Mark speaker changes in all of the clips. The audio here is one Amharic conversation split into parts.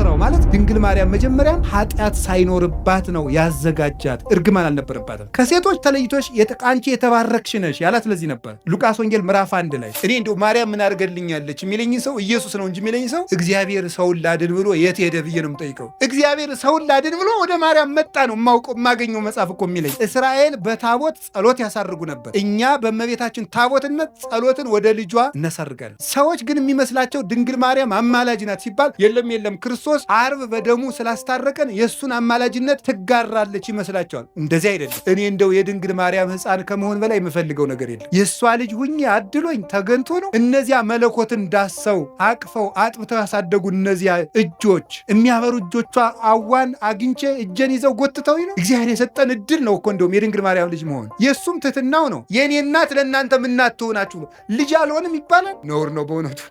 Speaker 1: ስራው ማለት ድንግል ማርያም መጀመሪያ ኃጢአት ሳይኖርባት ነው ያዘጋጃት። እርግማን አልነበረባትም። ከሴቶች ተለይቶሽ አንቺ የተባረክሽ ነሽ ያላት ለዚህ ነበር። ሉቃስ ወንጌል ምዕራፍ 1 ላይ እኔ እንደው ማርያም ምን አድርገልኛለች የሚለኝ ሰው ኢየሱስ ነው እንጂ የሚለኝ ሰው እግዚአብሔር ሰውን ላድን ብሎ የት ሄደ ብዬ ነው የምጠይቀው። እግዚአብሔር ሰውን ላድን ብሎ ወደ ማርያም መጣ ነው የማገኘው መጽሐፍ እኮ የሚለኝ። እስራኤል በታቦት ጸሎት ያሳርጉ ነበር። እኛ በእመቤታችን ታቦትነት ጸሎትን ወደ ልጇ እናሳርጋለን። ሰዎች ግን የሚመስላቸው ድንግል ማርያም አማላጅ ናት ሲባል የለም ክርስቶስ አርብ በደሙ ስላስታረቀን የእሱን አማላጅነት ትጋራለች ይመስላቸዋል። እንደዚህ አይደለም። እኔ እንደው የድንግል ማርያም ሕፃን ከመሆን በላይ የምፈልገው ነገር የለም። የእሷ ልጅ ሁኜ አድሎኝ ተገንቶ ነው። እነዚያ መለኮትን ዳሰው አቅፈው አጥብተው ያሳደጉ እነዚያ እጆች የሚያበሩ እጆቿ አዋን አግኝቼ እጄን ይዘው ጎትተውኝ ነው። እግዚአብሔር የሰጠን እድል ነው እኮ እንደውም የድንግል ማርያም ልጅ መሆን። የእሱም ትሕትናው ነው። የእኔ እናት ለእናንተ ምናት ትሆናችሁ ልጅ አልሆንም ይባላል። ነውር ነው በእውነቱ።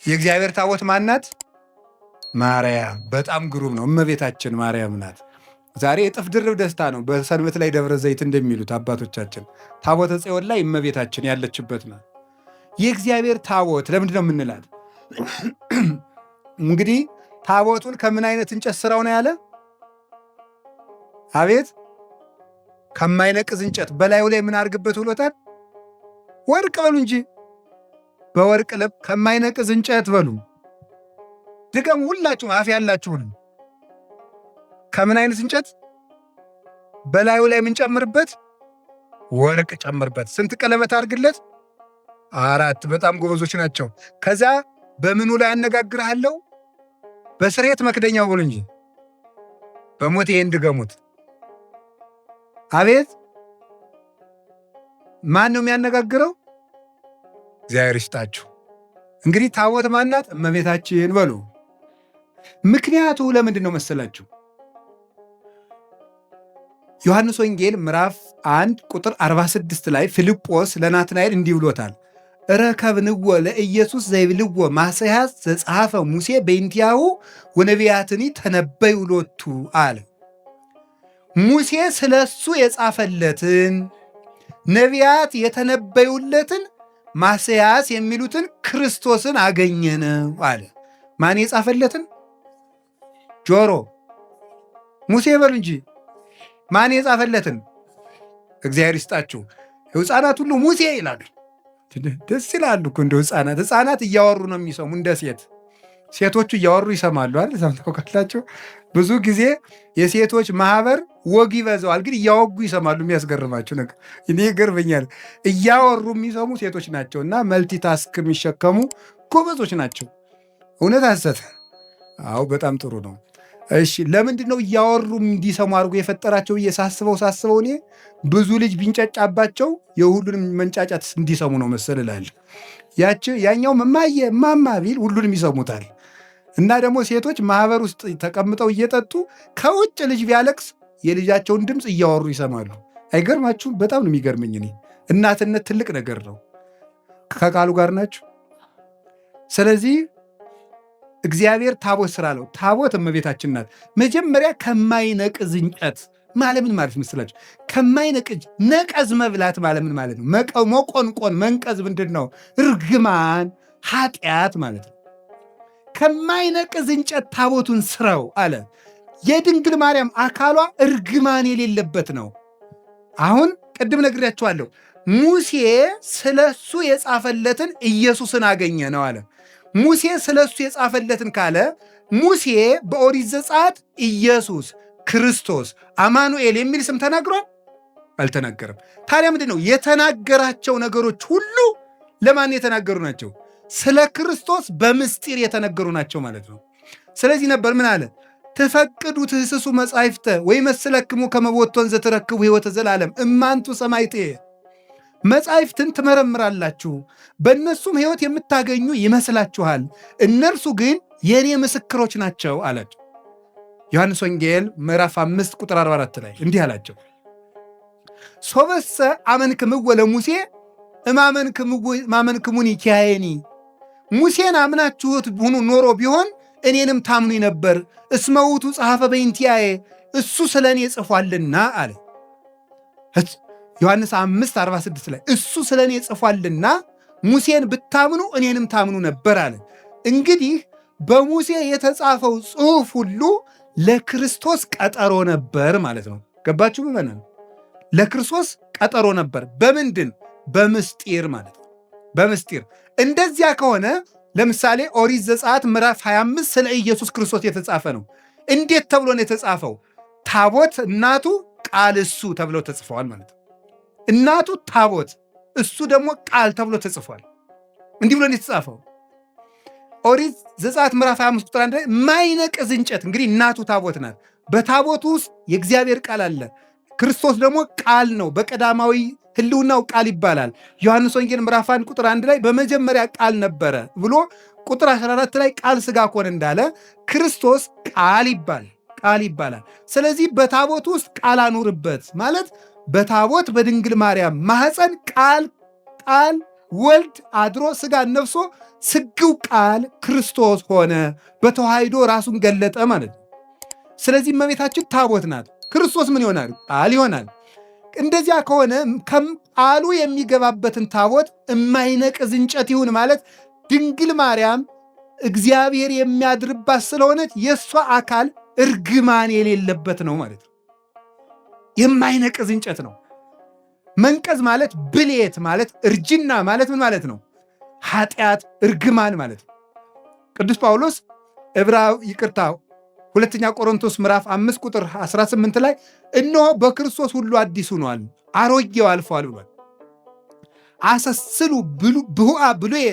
Speaker 1: የእግዚአብሔር ታቦት ማናት? ማርያም። በጣም ግሩም ነው። እመቤታችን ማርያም ናት። ዛሬ እጥፍ ድርብ ደስታ ነው። በሰንበት ላይ ደብረ ዘይት እንደሚሉት አባቶቻችን ታቦተ ጽዮን ላይ እመቤታችን ያለችበት ነው። የእግዚአብሔር ታቦት ለምንድን ነው የምንላት? እንግዲህ ታቦቱን ከምን አይነት እንጨት ስራው ነው ያለ? አቤት ከማይነቅዝ እንጨት። በላዩ ላይ ምን አድርግበት ብሎታል? ወርቅ በሉ እንጂ በወርቅ ልብ ከማይነቅዝ እንጨት በሉ። ድገሙ ሁላችሁም አፍ ያላችሁን። ከምን አይነት እንጨት? በላዩ ላይ የምንጨምርበት ወርቅ ጨምርበት። ስንት ቀለበት አድርግለት? 4። በጣም ጎበዞች ናቸው። ከዛ በምኑ ላይ አነጋግርሃለሁ? በስርየት መክደኛው ብሎ እንጂ በሞት ይሄን ድገሙት። አቤት ማን ነው የሚያነጋግረው? እግዚአብሔር ይስጣችሁ። እንግዲህ ታቦት ማናት? እመቤታችን በሉ። ምክንያቱ ለምንድን ነው መሰላችሁ? ዮሐንስ ወንጌል ምዕራፍ 1 ቁጥር 46 ላይ ፊልጶስ ለናትናኤል እንዲህ ብሎታል። ረከብንዎ ለኢየሱስ ዘይብልዎ ማስያዝ ዘጸሐፈ ሙሴ በእንቲአሁ ወነቢያትኒ ተነበዩ ሎቱ አለ። ሙሴ ስለሱ የጻፈለትን ነቢያት የተነበዩለትን ማስያዝ የሚሉትን ክርስቶስን አገኘነው አለ። ማን የጻፈለትን? ጆሮ ሙሴ በሉ እንጂ ማን የጻፈለትን? እግዚአብሔር ይስጣችሁ። ሕፃናት ሁሉ ሙሴ ይላሉ። ደስ ይላሉ እኮ እንደው ሕፃናት እያወሩ ነው የሚሰሙ። እንደ ሴቶቹ እያወሩ ይሰማሉ አይደል? ሰምተው ካላቸው ብዙ ጊዜ የሴቶች ማህበር ወግ ይበዛዋል፣ ግን እያወጉ ይሰማሉ። የሚያስገርማቸው ነገር እኔ ይገርመኛል። እያወሩ የሚሰሙ ሴቶች ናቸው እና መልቲታስክ የሚሸከሙ ጎበዞች ናቸው። እውነት ሐሰት? አዎ በጣም ጥሩ ነው። እሺ ለምንድን ነው እያወሩ እንዲሰሙ አድርጎ የፈጠራቸው ብዬ ሳስበው እኔ ብዙ ልጅ ቢንጫጫባቸው የሁሉንም መንጫጫት እንዲሰሙ ነው መሰል እላለሁ። ያኛው እማማ ቢል ሁሉንም ይሰሙታል። እና ደግሞ ሴቶች ማህበር ውስጥ ተቀምጠው እየጠጡ ከውጭ ልጅ ቢያለቅስ የልጃቸውን ድምፅ እያወሩ ይሰማሉ። አይገርማችሁም? በጣም ነው የሚገርመኝ። እኔ እናትነት ትልቅ ነገር ነው። ከቃሉ ጋር ናችሁ። ስለዚህ እግዚአብሔር ታቦት ስራ ነው። ታቦት እመቤታችን ናት። መጀመሪያ ከማይነቅዝ እንጨት ማለት ምን ማለት ይመስላችሁ? ከማይነቅዝ ነቀዝ መብላት ማለት ምን ማለት ነው? መቆንቆን መንቀዝ ምንድን ነው? እርግማን ኃጢአት ማለት ነው። ከማይነቅዝ እንጨት ታቦቱን ስራው አለ። የድንግል ማርያም አካሏ እርግማን የሌለበት ነው። አሁን ቅድም ነግሬያችኋለሁ። ሙሴ ስለሱ የጻፈለትን ኢየሱስን አገኘ ነው አለ። ሙሴ ስለሱ የጻፈለትን ካለ ሙሴ በኦሪት ዘጸአት ኢየሱስ ክርስቶስ አማኑኤል የሚል ስም ተናግሯል? አልተናገረም። ታዲያ ምንድን ነው የተናገራቸው ነገሮች ሁሉ ለማን የተናገሩ ናቸው? ስለ ክርስቶስ በምስጢር የተነገሩ ናቸው ማለት ነው። ስለዚህ ነበር ምን አለ? ትፈቅዱ ትህስሱ መጻሕፍተ ወይመስለክሙ ከመ ቦቶን ዘትረክቡ ሕይወተ ዘላለም እማንቱ ሰማዕቴ። መጻሕፍትን ትመረምራላችሁ በእነሱም ሕይወት የምታገኙ ይመስላችኋል፣ እነርሱ ግን የእኔ ምስክሮች ናቸው አላቸው። ዮሐንስ ወንጌል ምዕራፍ 5 ቁጥር 44 ላይ እንዲህ አላቸው። ሶበሰ አመንክምዎ ለሙሴ እማመንክሙኒ ኪያየኒ። ሙሴን አምናችሁት ሁኑ ኖሮ ቢሆን እኔንም ታምኑኝ ነበር። እስመ ውእቱ ጸሐፈ በእንቲአየ፣ እሱ ስለ እኔ ጽፏልና አለ። ዮሐንስ 5:46 ላይ እሱ ስለ እኔ ጽፏልና ሙሴን ብታምኑ እኔንም ታምኑ ነበር አለ። እንግዲህ በሙሴ የተጻፈው ጽሑፍ ሁሉ ለክርስቶስ ቀጠሮ ነበር ማለት ነው። ገባችሁ? ምዕመናን፣ ለክርስቶስ ቀጠሮ ነበር። በምንድን? በምስጢር ማለት ነው። በምስጢር። እንደዚያ ከሆነ ለምሳሌ ኦሪት ዘጸአት ምዕራፍ 25 ስለ ኢየሱስ ክርስቶስ የተጻፈ ነው። እንዴት ተብሎ ነው የተጻፈው? ታቦት እናቱ፣ ቃል እሱ ተብለው ተጽፈዋል ማለት ነው። እናቱ ታቦት፣ እሱ ደግሞ ቃል ተብሎ ተጽፏል። እንዲህ ብሎ ነው የተጻፈው። ኦሪት ዘጸአት ምዕራፍ 25 ቁጥር 1 ላይ ማይነቅዝ እንጨት፣ እንግዲህ እናቱ ታቦት ናት። በታቦቱ ውስጥ የእግዚአብሔር ቃል አለ። ክርስቶስ ደግሞ ቃል ነው። በቀዳማዊ ሕልውናው ቃል ይባላል። ዮሐንስ ወንጌል ምዕራፍ 1 ቁጥር 1 ላይ በመጀመሪያ ቃል ነበረ ብሎ ቁጥር 14 ላይ ቃል ሥጋ ኮነ እንዳለ ክርስቶስ ቃል ይባላል። ስለዚህ በታቦት ውስጥ ቃል አኑርበት ማለት በታቦት በድንግል ማርያም ማኅፀን ቃል ወልድ አድሮ ሥጋን ነፍሶ ስግው ቃል ክርስቶስ ሆነ፣ በተዋሕዶ ራሱን ገለጠ ማለት ነው። ስለዚህ እመቤታችን ታቦት ናት። ክርስቶስ ምን ይሆናል? ቃል ይሆናል። እንደዚያ ከሆነ ቃሉ የሚገባበትን ታቦት የማይነቅዝ እንጨት ይሁን ማለት ድንግል ማርያም እግዚአብሔር የሚያድርባት ስለሆነች የእሷ አካል እርግማን የሌለበት ነው ማለት ነው። የማይነቅዝ እንጨት ነው። መንቀዝ ማለት ብሌት ማለት እርጅና ማለት ምን ማለት ነው? ኃጢአት፣ እርግማን ማለት ነው። ቅዱስ ጳውሎስ ሁለተኛ ቆሮንቶስ ምዕራፍ 5 ቁጥር 18 ላይ እነሆ በክርስቶስ ሁሉ አዲስ ሆኗል፣ አሮጌው አልፏል ብሏል። አሰስሉ ብሁአ ብሉየ፣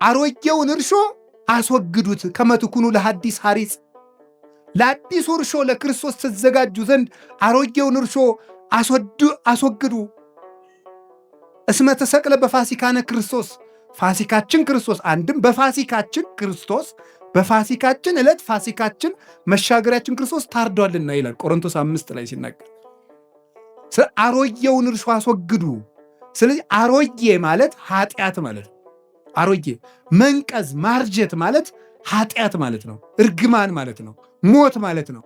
Speaker 1: አሮጌውን እርሾ አስወግዱት፣ ከመ ትኩኑ ለሐዲስ ሐሪጽ፣ ለአዲሱ እርሾ ለክርስቶስ ተዘጋጁ ዘንድ አሮጌውን እርሾ አስወግዱ። እስመ ተሰቅለ በፋሲካነ ክርስቶስ፣ ፋሲካችን ክርስቶስ፣ አንድም በፋሲካችን ክርስቶስ፣ በፋሲካችን ዕለት ፋሲካችን መሻገሪያችን ክርስቶስ ታርዷልና ይላል ቆሮንቶስ 5 ላይ ሲናገር። አሮጌውን እርሾ አስወግዱ። ስለዚህ አሮጌ ማለት ኃጢአት ማለት ነው። አሮጌ መንቀዝ፣ ማርጀት ማለት ኃጢአት ማለት ነው። እርግማን ማለት ነው። ሞት ማለት ነው።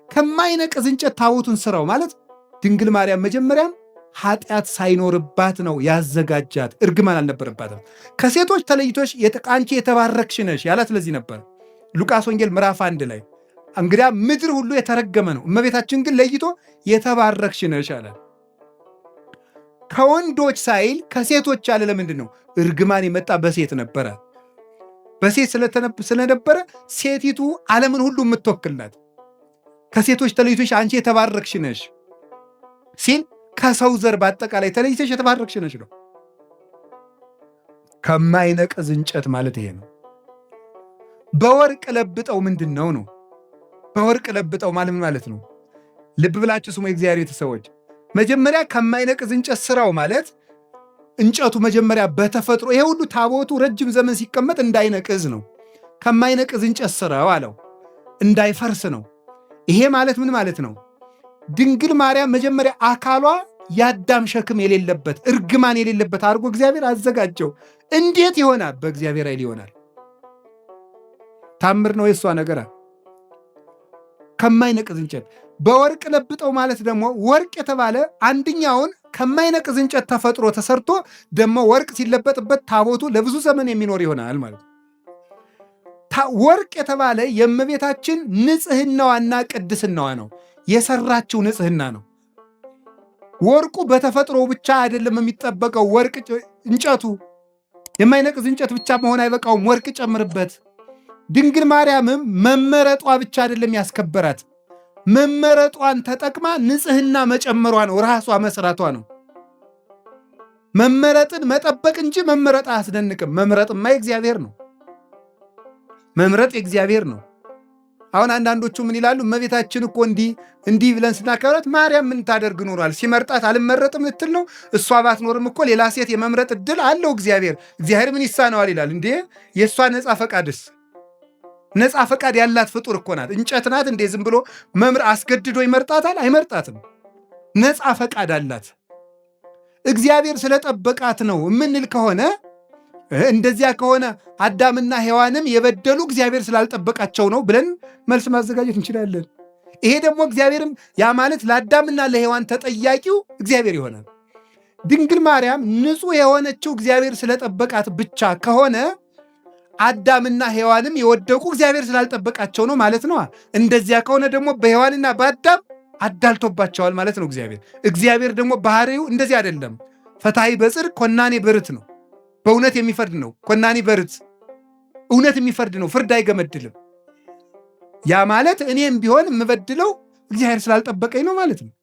Speaker 1: ከማይነቅዝ እንጨት ታቦቱን ስራው ማለት ድንግል ማርያም መጀመሪያም ኃጢአት ሳይኖርባት ነው ያዘጋጃት። እርግማን አልነበረባትም። ከሴቶች ተለይቶች አንቺ የተባረክሽ ነሽ ያላት ለዚህ ነበር። ሉቃስ ወንጌል ምዕራፍ 1 ላይ እንግዲያ ምድር ሁሉ የተረገመ ነው፣ እመቤታችን ግን ለይቶ የተባረክሽ ነሽ አላት። ከወንዶች ሳይል ከሴቶች ያለ ለምንድን ነው? እርግማን የመጣ በሴት ነበረ። በሴት ስለነበረ ሴቲቱ ዓለምን ሁሉ የምትወክልናት። ከሴቶች ተለይቶች አንቺ የተባረክሽ ነሽ ሲል ከሰው ዘር በአጠቃላይ ተለይተሽ የተባረክሽ ነሽ ነው። ከማይነቅዝ እንጨት ማለት ይሄ ነው። በወርቅ ለብጠው ምንድን ነው? በወርቅ ለብጠው ማለት ነው። ልብ ብላችሁ ስሙ የእግዚአብሔር ቤተሰቦች። መጀመሪያ ከማይነቅዝ እንጨት ስራው ማለት እንጨቱ መጀመሪያ በተፈጥሮ ይሄ ሁሉ ታቦቱ ረጅም ዘመን ሲቀመጥ እንዳይነቅዝ ነው። ከማይነቅዝ እንጨት ስራው አለው፣ እንዳይፈርስ ነው። ይሄ ማለት ምን ማለት ነው? ድንግል ማርያም መጀመሪያ አካሏ የአዳም ሸክም የሌለበት እርግማን የሌለበት አድርጎ እግዚአብሔር አዘጋጀው። እንዴት ይሆናል? በእግዚአብሔር ኃይል ይሆናል። ታምር ነው የእሷ ነገር። ከማይነቅዝ እንጨት በወርቅ ለብጠው ማለት ደግሞ ወርቅ የተባለ አንድኛውን ከማይነቅዝ እንጨት ተፈጥሮ ተሰርቶ ደግሞ ወርቅ ሲለበጥበት ታቦቱ ለብዙ ዘመን የሚኖር ይሆናል ማለት ነው። ወርቅ የተባለ የእመቤታችን ንጽሕናዋና ቅድስናዋ ነው። የሰራችው ንጽሕና ነው። ወርቁ በተፈጥሮ ብቻ አይደለም የሚጠበቀው። ወርቅ እንጨቱ የማይነቅዝ እንጨት ብቻ መሆን አይበቃውም። ወርቅ ጨምርበት። ድንግል ማርያምም መመረጧ ብቻ አይደለም ያስከበራት፣ መመረጧን ተጠቅማ ንጽሕና መጨመሯ ነው። ራሷ መስራቷ ነው። መመረጥን መጠበቅ እንጂ መመረጥ አያስደንቅም። መምረጥማ የእግዚአብሔር ነው። መምረጥ የእግዚአብሔር ነው። አሁን አንዳንዶቹ ምን ይላሉ? እመቤታችን እኮ እንዲህ ብለን ስናከብራት ማርያም ምን ታደርግ ኖሯል? ሲመርጣት አልመረጥም ልትል ነው? እሷ ባትኖርም እኮ ሌላ ሴት የመምረጥ እድል አለው እግዚአብሔር ምን ይሳነዋል ይላል። እንዴ የእሷ ነፃ ፈቃድስ? ነፃ ፈቃድ ያላት ፍጡር እኮ ናት። እንጨት ናት እንዴ? ዝም ብሎ አስገድዶ ይመርጣታል? አይመርጣትም። ነፃ ፈቃድ አላት። እግዚአብሔር ስለጠበቃት ነው የምንል ከሆነ እንደዚያ ከሆነ አዳምና ሔዋንም የበደሉ እግዚአብሔር ስላልጠበቃቸው ነው ብለን መልስ ማዘጋጀት እንችላለን። ይሄ ደግሞ እግዚአብሔርም ያ ማለት ለአዳምና ለሔዋን ተጠያቂው እግዚአብሔር ይሆናል። ድንግል ማርያም ንጹሕ የሆነችው እግዚአብሔር ስለጠበቃት ብቻ ከሆነ አዳምና ሔዋንም የወደቁ እግዚአብሔር ስላልጠበቃቸው ነው ማለት ነው። እንደዚያ ከሆነ ደግሞ በሔዋንና በአዳም አዳልቶባቸዋል ማለት ነው እግዚአብሔር። እግዚአብሔር ደግሞ ባህሪው እንደዚህ አይደለም። ፈታሒ በጽድቅ ኮናኔ በርት ነው። በእውነት የሚፈርድ ነው። ኮናኔ በርት እውነት የሚፈርድ ነው። ፍርድ አይገመድልም። ያ ማለት እኔም ቢሆን የምበድለው እግዚአብሔር ስላልጠበቀኝ ነው ማለት ነው።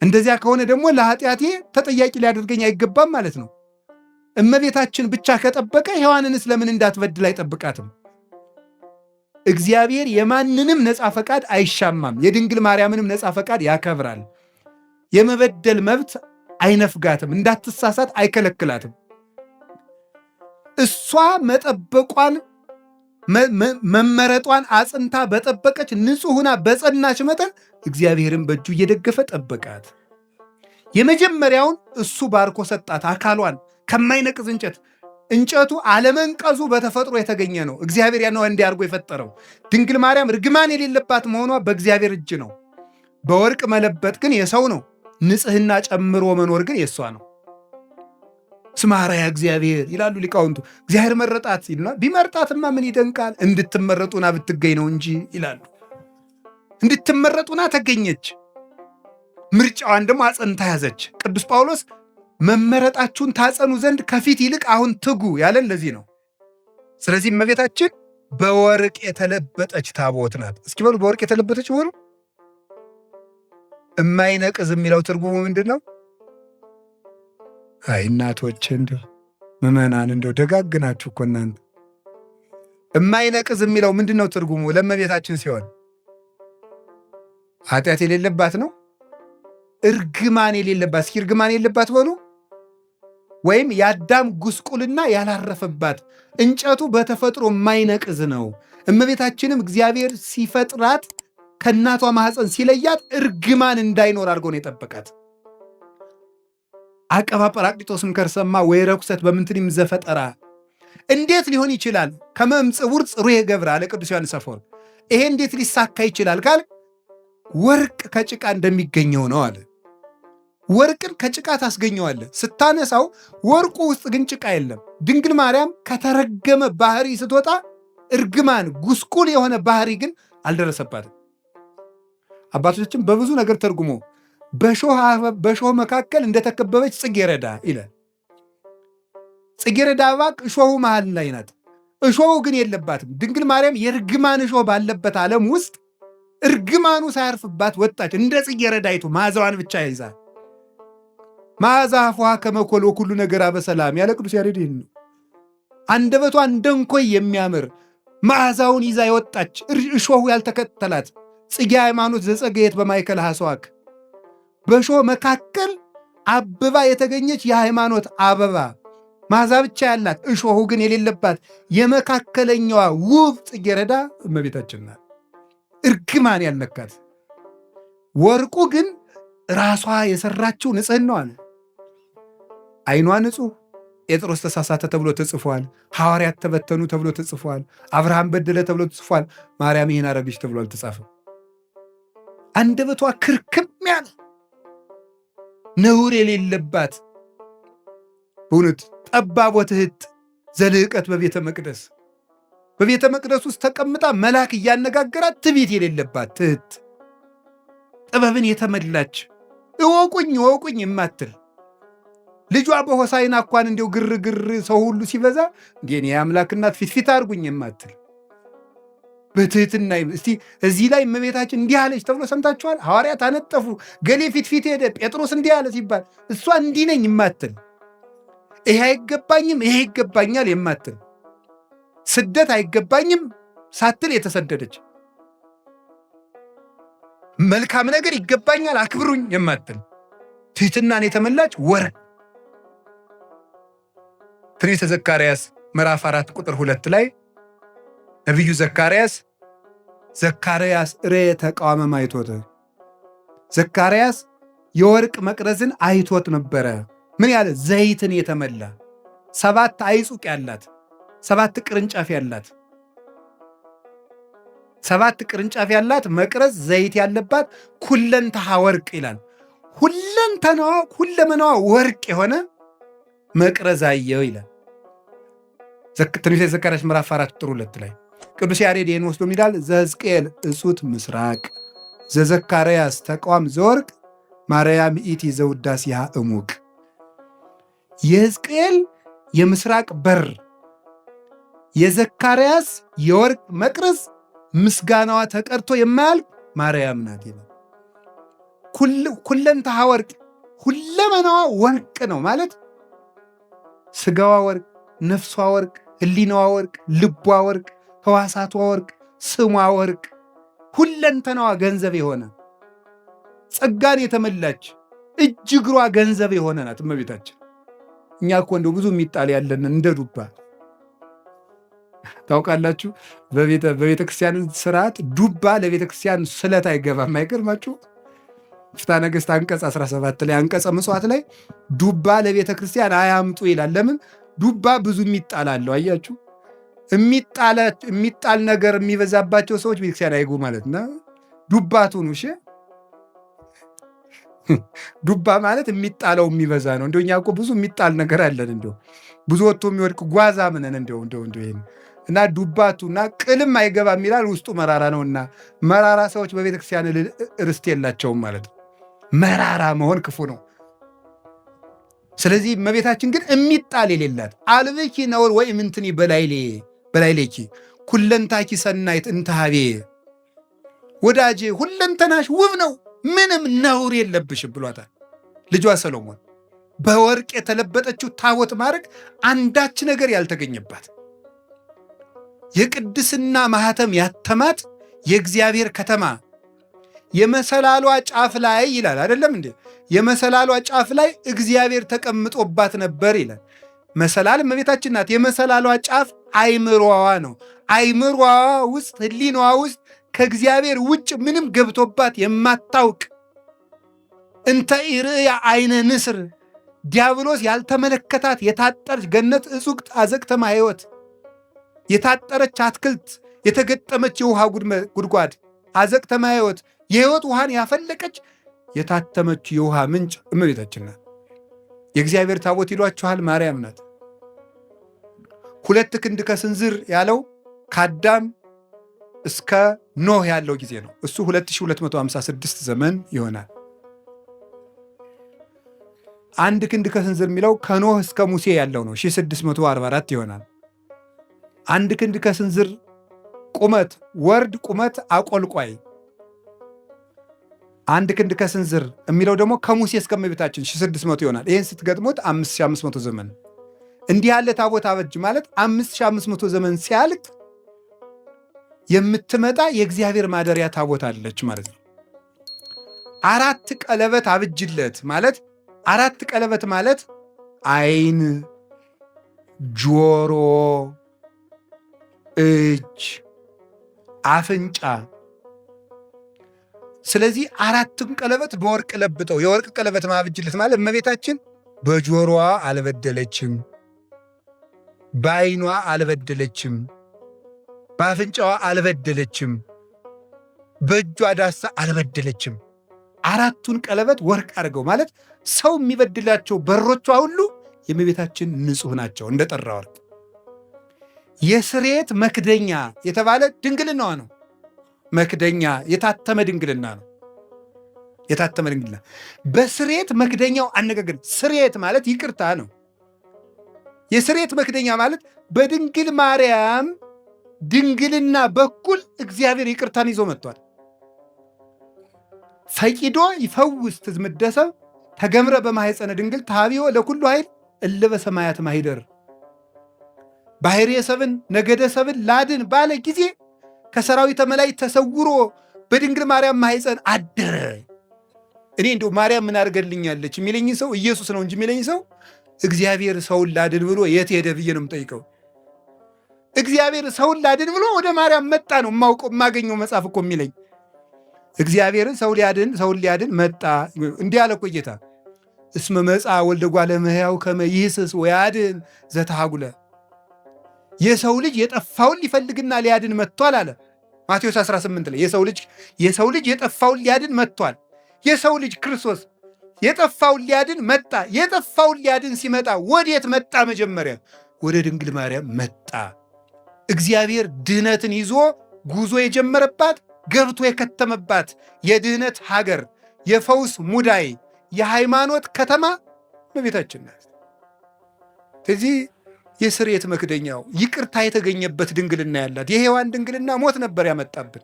Speaker 1: እንደዚያ ከሆነ ደግሞ ለኃጢአቴ ተጠያቂ ሊያደርገኝ አይገባም ማለት ነው። እመቤታችን ብቻ ከጠበቀ ሔዋንንስ ለምን እንዳትበድል አይጠብቃትም? እግዚአብሔር የማንንም ነፃ ፈቃድ አይሻማም። የድንግል ማርያምንም ነፃ ፈቃድ ያከብራል። የመበደል መብት አይነፍጋትም። እንዳትሳሳት አይከለክላትም። እሷ መጠበቋን መመረጧን አጽንታ በጠበቀች ንጹሕ ሆና በጸናች መጠን እግዚአብሔርን በእጁ እየደገፈ ጠበቃት። የመጀመሪያውን እሱ ባርኮ ሰጣት። አካሏን ከማይነቅዝ እንጨቱ አለመንቀዙ በተፈጥሮ የተገኘ ነው። እግዚአብሔር ያን እንዲህ አድርጎ የፈጠረው። ድንግል ማርያም ርግማን የሌለባት መሆኗ በእግዚአብሔር እጅ ነው። በወርቅ መለበጥ ግን የሰው ነው። ንጽሕና ጨምሮ መኖር ግን የእሷ ነው። ስማራያ እግዚአብሔር ይላሉ ሊቃውንቱ። እግዚአብሔር መረጣት ይልና ቢመርጣትማ ምን ይደንቃል? እንድትመረጡና ብትገኝ ነው እንጂ ይላሉ። እንድትመረጡና ተገኘች። ምርጫዋን ደግሞ አጸንታ ያዘች። ቅዱስ ጳውሎስ መመረጣችሁን ታጸኑ ዘንድ ከፊት ይልቅ አሁን ትጉ ያለን ለዚህ ነው። ስለዚህ እመቤታችን በወርቅ የተለበጠች ታቦት ናት። እስኪ በሉ በወርቅ የተለበጠች በሉ። እማይነቅዝ የሚለው ትርጉሙ ምንድን ነው? አይ እናቶች እንደው ምዕመናን እንደው ደጋግናችሁ እኮ እናንተ። እማይነቅዝ የሚለው ምንድን ነው ትርጉሙ? ለእመቤታችን ሲሆን ኃጢአት የሌለባት ነው። እርግማን የሌለባት። እስኪ እርግማን የሌለባት በሉ። ወይም የአዳም ጉስቁልና ያላረፈባት። እንጨቱ በተፈጥሮ የማይነቅዝ ነው። እመቤታችንም እግዚአብሔር ሲፈጥራት ከእናቷ ማኅፀን ሲለያት እርግማን እንዳይኖር አድርጎ ነው የጠበቃት። አቀባ ጰራቅሊጦስም ከርሰማ ወይ ረኩሰት በምንትንም ዘፈጠራ። እንዴት ሊሆን ይችላል? ከመምጽውር ጽሩየ ገብረ አለ ቅዱስ ዮሐንስ አፈወርቅ። ይሄ እንዴት ሊሳካ ይችላል ካል ወርቅ ከጭቃ እንደሚገኘው ነው አለ። ወርቅን ከጭቃ ታስገኘዋለህ ስታነሳው፣ ወርቁ ውስጥ ግን ጭቃ የለም። ድንግል ማርያም ከተረገመ ባህሪ ስትወጣ እርግማን ጉስቁል የሆነ ባህሪ ግን አልደረሰባትም። አባቶቻችን በብዙ ነገር ተርጉሞ በሾህ መካከል እንደተከበበች ጽጌረዳ ይላል። ጽጌረዳ አበባ እሾሁ መሃል ላይ ናት። እሾሁ ግን የለባትም። ድንግል ማርያም የእርግማን እሾህ ባለበት ዓለም ውስጥ እርግማኑ ሳያርፍባት ወጣች። እንደ ጽጌረዳይቱ መዓዛዋን ብቻ ይዛ መዓዛ አፏሃ ከመ ኮል ወኩሉ ነገራ በሰላም ያለ ቅዱስ ያሬድ ይህን ነው። አንደበቷ እንደ እንኮይ የሚያምር መዓዛውን ይዛ የወጣች እሾሁ ያልተከተላት ጽጌ ሃይማኖት ዘጸገየት በማእከለ ሐሰዋክ፣ በእሾህ መካከል አብባ የተገኘች የሃይማኖት አበባ መዓዛ ብቻ ያላት እሾሁ ግን የሌለባት የመካከለኛዋ ውብ ጽጌረዳ እመቤታችን ናት። እርግማን ያልነካት። ወርቁ ግን ራሷ የሰራችው ንጽሕናዋ ነው። ዓይኗ ንጹሕ፣ ጴጥሮስ ተሳሳተ ተብሎ ተጽፏል። ሐዋርያት ተበተኑ ተብሎ ተጽፏል። አብርሃም በደለ ተብሎ ተጽፏል። ማርያም ይህን አረገች ተብሎ አልተጻፈም። አንደበቷ ክርክም ያለ ነውር የሌለባት በእውነት ጠባብ ወትሕት ዘልዕቀት በቤተ መቅደስ በቤተ መቅደስ ውስጥ ተቀምጣ መልአክ እያነጋገራት ትዕቢት የሌለባት ትሕት ጥበብን የተመላች እወቁኝ እወቁኝ የማትል ልጇ በሆሳዕና እንኳን እንዲው ግርግር ሰው ሁሉ ሲበዛ እንዴ የአምላክ እናት ፊት አድርጉኝ የማትል በትሕትና። እስቲ እዚህ ላይ እመቤታችን እንዲህ አለች ተብሎ ሰምታችኋል? ሐዋርያት አነጠፉ፣ ገሌ ፊት ሄደ፣ ጴጥሮስ እንዲህ አለ ሲባል እሷ እንዲህ ነኝ የማትል፣ ይሄ አይገባኝም ይሄ ይገባኛል የማትል፣ ስደት አይገባኝም ሳትል የተሰደደች፣ መልካም ነገር ይገባኛል አክብሩኝ የማትል ትሕትናን የተመላች ወርቅ። ትንቢተ ዘካርያስ ምዕራፍ 4 ቁጥር 2 ላይ ነቢዩ ዘካርያስ ርየ ተቃዋመ ማይቶት፣ ዘካርያስ የወርቅ መቅረዝን አይቶት ነበረ። ምን ያለ ዘይትን የተመላ 7 አይጹቅ ያላት 7 ቅርንጫፍ ያላት 7 ቅርንጫፍ ያላት መቅረዝ ዘይት ያለባት ኩለንተሃ ወርቅ ይላል። ሁለመናዋ ወርቅ የሆነ መቅረዝ አየሁ ይላል ትንቢተ ዘካርያስ ምዕራፍ 4 ቁጥር 2 ላይ። ቅዱስ ያሬድ ይህን ወስዶ ይላል ዘሕዝቅኤል እጹት ምስራቅ ዘዘካርያስ ተቋም ዘወርቅ ማርያም ኢቲ ዘውዳሴሃ እሙቅ። የሕዝቅኤል የምስራቅ በር የዘካርያስ የወርቅ መቅረዝ ምስጋናዋ ተቀርቶ የማያልቅ ማርያም ናት ይላል። ኩለንተሃ ወርቅ ሁለመናዋ ወርቅ ነው ማለት ስጋዋ ወርቅ፣ ነፍሷ ወርቅ፣ ህሊናዋ ወርቅ፣ ልቧ ወርቅ፣ ህዋሳቷ ወርቅ፣ ስሟ ወርቅ፣ ሁለንተናዋ ገንዘብ የሆነ ጸጋን የተመላች እጅ እግሯ ገንዘብ የሆነ ናት እመቤታችን። እኛ እኮ እንደው ብዙ የሚጣል ያለን እንደ ዱባ ታውቃላችሁ። በቤተ ክርስቲያን ስርዓት ዱባ ለቤተ ክርስቲያን ስለት አይገባም። አይገርማችሁ? ፍትሐ ነገሥት አንቀጽ 17 ላይ አንቀጸ ምጽዋት ላይ ዱባ ለቤተ ክርስቲያን አያምጡ ይላል። ለምን? ዱባ ብዙ የሚጣል አለው። አያችሁ፣ የሚጣል ነገር የሚበዛባቸው ሰዎች ቤተክርስቲያን አይጉ ማለት ነው። ዱባቱን እሺ፣ ዱባ ማለት የሚጣለው የሚበዛ ነው። እንደው እኛ እኮ ብዙ የሚጣል ነገር አለን። እንደው ብዙ ወጥቶ የሚወድቅ ጓዛ ምንን እንደው ይሄን እና ዱባቱና ቅልም አይገባም ይላል። ውስጡ መራራ ነውና መራራ ሰዎች በቤተክርስቲያን ርስት የላቸውም ማለት ነው። መራራ መሆን ክፉ ነው። ስለዚህ እመቤታችን ግን የሚጣል የሌላት አልብኪ ነውር ወይ ምንትኒ በላይሌኪ ኩለንታኪ ሰናይት እንተሃቤ ወዳጄ ሁለንተናሽ ውብ ነው ምንም ነውር የለብሽም ብሏታል ልጇ ሰሎሞን። በወርቅ የተለበጠችው ታቦት ማድረግ አንዳች ነገር ያልተገኘባት የቅድስና ማህተም ያተማት የእግዚአብሔር ከተማ የመሰላሏ ጫፍ ላይ ይላል አይደለም እንዴ? የመሰላሏ ጫፍ ላይ እግዚአብሔር ተቀምጦባት ነበር ይላል። መሰላል እመቤታችን ናት። የመሰላሏ ጫፍ አይምሮዋ ነው። አይምሮዋ ውስጥ ህሊናዋ ውስጥ ከእግዚአብሔር ውጭ ምንም ገብቶባት የማታውቅ እንተ ኢርእያ አይነ ንስር ዲያብሎስ ያልተመለከታት የታጠረች ገነት እጹቅት አዘቅተማ ሕይወት የታጠረች አትክልት የተገጠመች የውሃ ጉድጓድ አዘቅተማ ሕይወት የሕይወት ውሃን ያፈለቀች የታተመች የውሃ ምንጭ እመቤታችን ናት። የእግዚአብሔር ታቦት ይሏችኋል ማርያም ናት። 2 ክንድ ከስንዝር ያለው ከአዳም እስከ ኖህ ያለው ጊዜ ነው። እሱ 2256 ዘመን ይሆናል። 1 ክንድ ከስንዝር የሚለው ከኖህ እስከ ሙሴ ያለው ነው 1644 ይሆናል። 1 ክንድ ከስንዝር ቁመት ወርድ ቁመት አቆልቋይ 1 ክንድ ከስንዝር የሚለው ደግሞ ከሙሴ እስከ እመቤታችን 1600 ይሆናል። ይህን ስትገጥሙት 5500 ዘመን። እንዲህ ያለ ታቦት አበጅ ማለት 5500 ዘመን ሲያልቅ የምትመጣ የእግዚአብሔር ማደሪያ ታቦት አለች ማለት ነው። 4 ቀለበት አብጅለት ማለት 4 ቀለበት ማለት ዓይን፣ ጆሮ፣ እጅ፣ አፍንጫ። ስለዚህ 4ቱን ቀለበት በወርቅ ለብጠው የወርቅ ቀለበት ማብጅለት ማለት እመቤታችን በጆሮዋ አልበደለችም፣ በዓይኗ አልበደለችም፣ በአፍንጫዋ አልበደለችም፣ በእጇ ዳሳ አልበደለችም። 4ቱን ቀለበት ወርቅ አድርገው ማለት ሰው የሚበድላቸው በሮቿ ሁሉ የእመቤታችን ንጹሕ ናቸው እንደ ጠራ ወርቅ። የስርየት መክደኛ የተባለ ድንግልናዋ ነው። መክደኛ የታተመ ድንግልና ነው። የታተመ ድንግልና በስርየት መክደኛው አነጋገር ስርየት ማለት ይቅርታ ነው። የስርየት መክደኛ ማለት በድንግል ማርያም ድንግልና በኩል እግዚአብሔር ይቅርታን ይዞ መጥቷል። ፈቂዶ ይፈውስ ትዝምደሰብ ተገምረ በማኅፀነ ድንግል ተሃቢዮ ለኩሉ ኃይል እለ በሰማያት ማሂደር ባሕርየ ሰብን ነገደ ሰብን ላድን ባለ ጊዜ ከሰራዊተ መላእክት ተሰውሮ በድንግል ማርያም ማኅፀን አደረ። እኔ እንደው ማርያም ምን አድርገልኛለች የሚለኝ ሰው ኢየሱስ ነው እንጂ የሚለኝ ሰው እግዚአብሔር ሰውን ላድን ብሎ የት ሄደ ብዬ ነው የምጠይቀው። እግዚአብሔር ሰውን ላድን ብሎ ወደ ማርያም መጣ ነው የማገኘው መጽሐፍ እኮ የሚለኝ። እግዚአብሔርን ሰውን ሊያድን መጣ። እንዲህ አለ እኮ ጌታ እስመ መጽአ ወልደ እጓለ እመሕያው ከመ ይህስስ ወያድን ዘተሃጉለ። የሰው ልጅ የጠፋውን ሊፈልግና ሊያድን መጥቷል አለ ማቴዎስ 18 ላይ። የሰው ልጅ የጠፋውን ሊያድን መጥቷል። የሰው ልጅ ክርስቶስ የጠፋውን ሊያድን መጣ። የጠፋውን ሊያድን ሲመጣ ወዴት መጣ? መጀመሪያ ወደ ድንግል ማርያም መጣ። እግዚአብሔር ድህነትን ይዞ ጉዞ የጀመረባት ገብቶ የከተመባት የድህነት ሀገር፣ የፈውስ ሙዳይ፣ የሃይማኖት ከተማ እመቤታችን ናት። ስለዚህ የስርየት መክደኛው ይቅርታ የተገኘበት ድንግልና ያላት የሔዋን ድንግልና ሞት ነበር ያመጣብን።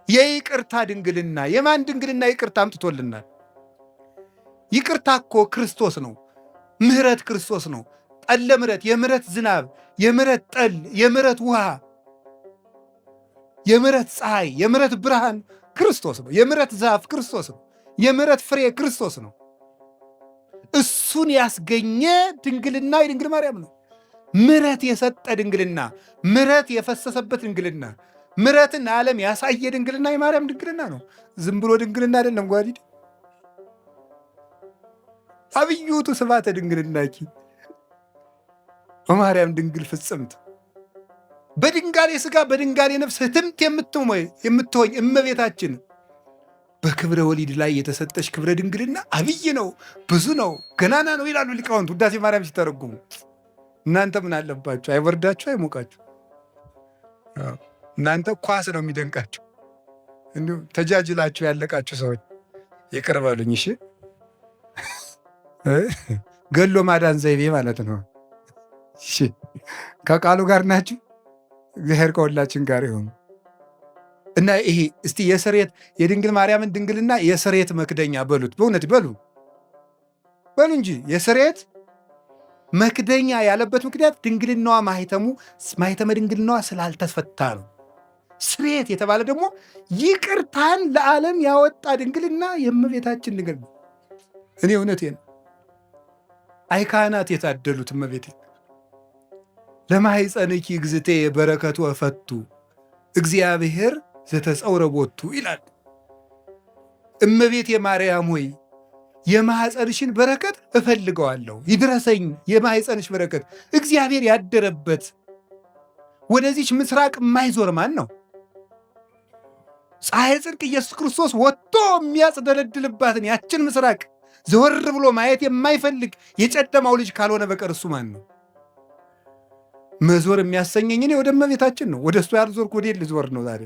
Speaker 1: የይቅርታ ድንግልና የማን ድንግልና ይቅርታ አምጥቶልናል? ይቅርታ እኮ ክርስቶስ ነው። ምሕረት ክርስቶስ ነው። ጠለ ምሕረት፣ የምሕረት ዝናብ፣ የምሕረት ጠል፣ የምሕረት ውሃ፣ የምሕረት ፀሐይ፣ የምሕረት ብርሃን ክርስቶስ ነው። የምሕረት ዛፍ ክርስቶስ ነው። የምሕረት ፍሬ ክርስቶስ ነው። እሱን ያስገኘ ድንግልና የድንግል ማርያም ነው። ምሕረት የሰጠ ድንግልና፣ ምሕረት የፈሰሰበት ድንግልና፣ ምሕረትን ዓለም ያሳየ ድንግልና የማርያም ድንግልና ነው። ዝም ብሎ ድንግልና አይደለም። ጓዲድ አብዩቱ ስብሐተ ድንግልናኪ በማርያም ድንግል ፍጽምት በድንጋሌ ሥጋ በድንጋሌ ነፍስ ህትምት የምትሆኝ እመቤታችን በክብረ ወሊድ ላይ የተሰጠች ክብረ ድንግልና አብይ ነው፣ ብዙ ነው፣ ገናና ነው ይላሉ ሊቃውንት ውዳሴ ማርያም ሲተረጉሙ። እናንተ ምን አለባችሁ? አይበርዳችሁ? አይሞቃችሁ? እናንተ ኳስ ነው የሚደንቃችሁ። እንዲሁም ተጃጅላችሁ ያለቃችሁ ሰዎች ይቅር በሉኝ እሺ። ገሎ ማዳን ዘይቤ ማለት ነው። እሺ ከቃሉ ጋር ናችሁ። እግዚአብሔር ከሁላችን ጋር ይሁን እና ይሄ እስቲ የስርየት የድንግል ማርያምን ድንግልና የስርየት መክደኛ በሉት። በእውነት በሉ እንጂ የስርየት መክደኛ ያለበት ምክንያት ድንግልናዋ ማኅተመ ድንግልናዋ ስላልተፈታ ነው። ስርየት የተባለ ደግሞ ይቅርታን ለዓለም ያወጣ ድንግልና የእመቤታችን ድንግልና። እኔ እውነቴን አይ ካህናት የታደሉት እመቤቴ ለማኅፀንኪ እግዝእቴ በረከቱ እፈቱ እግዚአብሔር ዘተጸውረ ቦቱ ይላል። እመቤቴ ማርያም ሆይ የማኅፀንሽን በረከት እፈልገዋለሁ፣ ይድረሰኝ የማኅፀንሽ በረከት። እግዚአብሔር ያደረበት ወደዚች ምስራቅ የማይዞር ማን ነው? ፀሐይ ጽድቅ ኢየሱስ ክርስቶስ ወጥቶ የሚያጽደለድልባትን ያችን ምስራቅ ዘወር ብሎ ማየት የማይፈልግ የጨለማው ልጅ ካልሆነ በቀር እሱ ማን ነው? መዞር የሚያሰኘኝ እኔ ወደ እመቤታችን ነው። ወደ እሱ ያልዞርኩ ወዴት ልዞር ነው ዛሬ?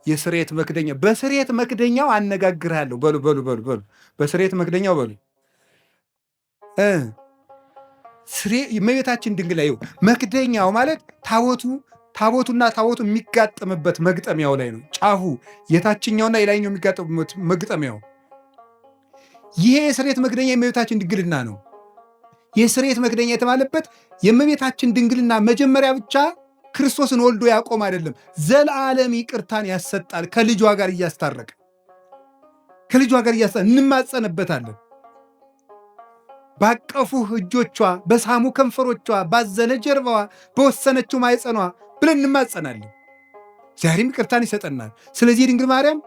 Speaker 1: የስርየት መክደኛ በስርየት መክደኛው አነጋግርሃለሁ። በሉ በስርየት መክደኛው በሉ እመቤታችን ድንግል ላይ መክደኛው ማለት ታቦቱና ታቦቱ የሚጋጠምበት መግጠሚያው ላይ ነው። ጫፉ የታችኛውና የላይኛው የሚጋጠምበት መግጠሚያው። ይሄ የስርየት መክደኛ የእመቤታችን ድንግልና ነው። የስርየት መክደኛ የተባለበት የእመቤታችን ድንግልና መጀመሪያ ብቻ ክርስቶስን ወልዶ ያቆም አይደለም፣ ዘለዓለም ይቅርታን ያሰጣል። ከልጇ ጋር እያስታረቀ እንማጸንበታለን። ባቀፉህ እጆቿ፣ በሳሙ ከንፈሮቿ፣ ባዘለ ጀርባዋ፣ በወሰነችው ማኅፀኗ ብለን እንማጸናለን። ዛሬም ይቅርታን ይሰጠናል። ስለዚህ ድንግል ማርያም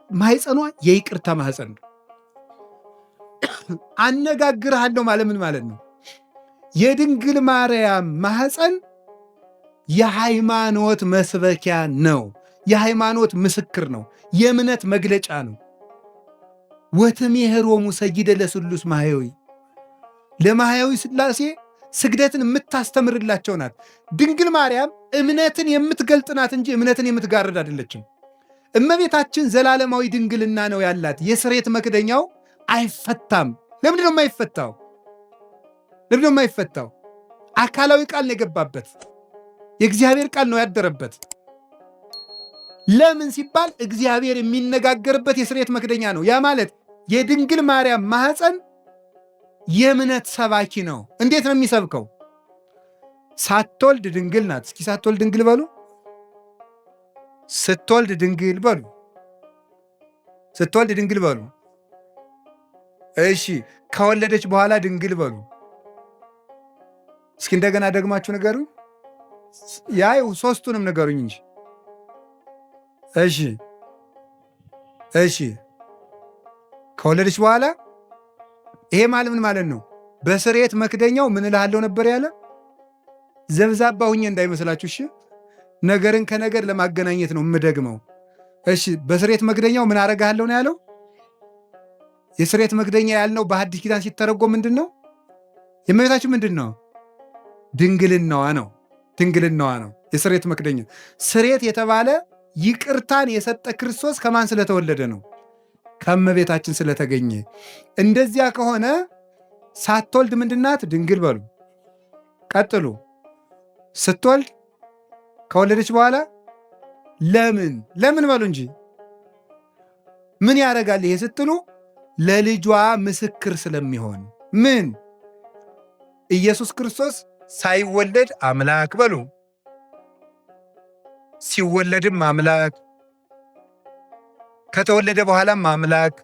Speaker 1: ማኅፀኗ የይቅርታ ማኅፀን ነው። አነጋግርሃለሁ ማለት ምን ማለት ነው? የድንግል ማርያም ማኅፀን የሃይማኖት መስበኪያ ነው። የሃይማኖት ምስክር ነው። የእምነት መግለጫ ነው። ወትሜህሮሙ ሰጊደ ለስሉስ ማሕየዊ፣ ለማሕየዊ ሥላሴ ስግደትን የምታስተምርላቸው ናት። ድንግል ማርያም እምነትን የምትገልጥ ናት እንጂ እምነትን የምትጋርድ አይደለችም። እመቤታችን ዘላለማዊ ድንግልና ነው ያላት። የስርየት መክደኛው አይፈታም። ለምንድን ነው የማይፈታው? አካላዊ ቃል ነው የገባበት። የእግዚአብሔር ቃል ነው ያደረበት። ለምን ሲባል እግዚአብሔር የሚነጋገርበት የስርየት መክደኛ ነው። ያ ማለት የድንግል ማርያም ማኅፀን የእምነት ሰባኪ ነው። እንዴት ነው የሚሰብከው? ሳትወልድ ድንግል ናት። እስኪ ሳትወልድ ድንግል በሉ። ስትወልድ ድንግል በሉ። ስትወልድ ድንግል በሉ። እሺ ከወለደች በኋላ ድንግል በሉ። እስኪ እንደገና ደግማችሁ ንገሩኝ። ያው ሶስቱንም ንገሩኝ እንጂ። እሺ ከወለደች በኋላ ይሄ ማለት ምን ማለት ነው? በስርየት መክደኛው ምን እልሃለሁ ነበር ያለ? ዘብዛባ ሁኜ እንዳይመስላችሁ እሺ። ነገርን ከነገር ለማገናኘት ነው የምደግመው። እሺ በስርየት መክደኛው ምን አረጋለሁ ነው ያለው? የስርየት መክደኛ ያልነው በሐዲስ ኪዳን ሲተረጎም ምንድን ነው? የእመቤታችን ምንድን ነው? ድንግልናዋ ነው። ድንግልናዋ ነው የስርየት መክደኛ። ስርየት የተባለ ይቅርታን የሰጠ ክርስቶስ ከማን ስለተወለደ ነው? ከእመቤታችን ስለተገኘ። እንደዚያ ከሆነ ሳትወልድ ምንድናት? ድንግል በሉ። ቀጥሉ። ስትወልድ ከወለደች በኋላ ለምን በሉ እንጂ ምን ያደርጋል ይሄ ስትሉ፣ ለልጇ ምስክር ስለሚሆን። ምን? ኢየሱስ ክርስቶስ ሳይወለድ አምላክ በሉ፣ ሲወለድም አምላክ፣ ከተወለደ በኋላም አምላክ።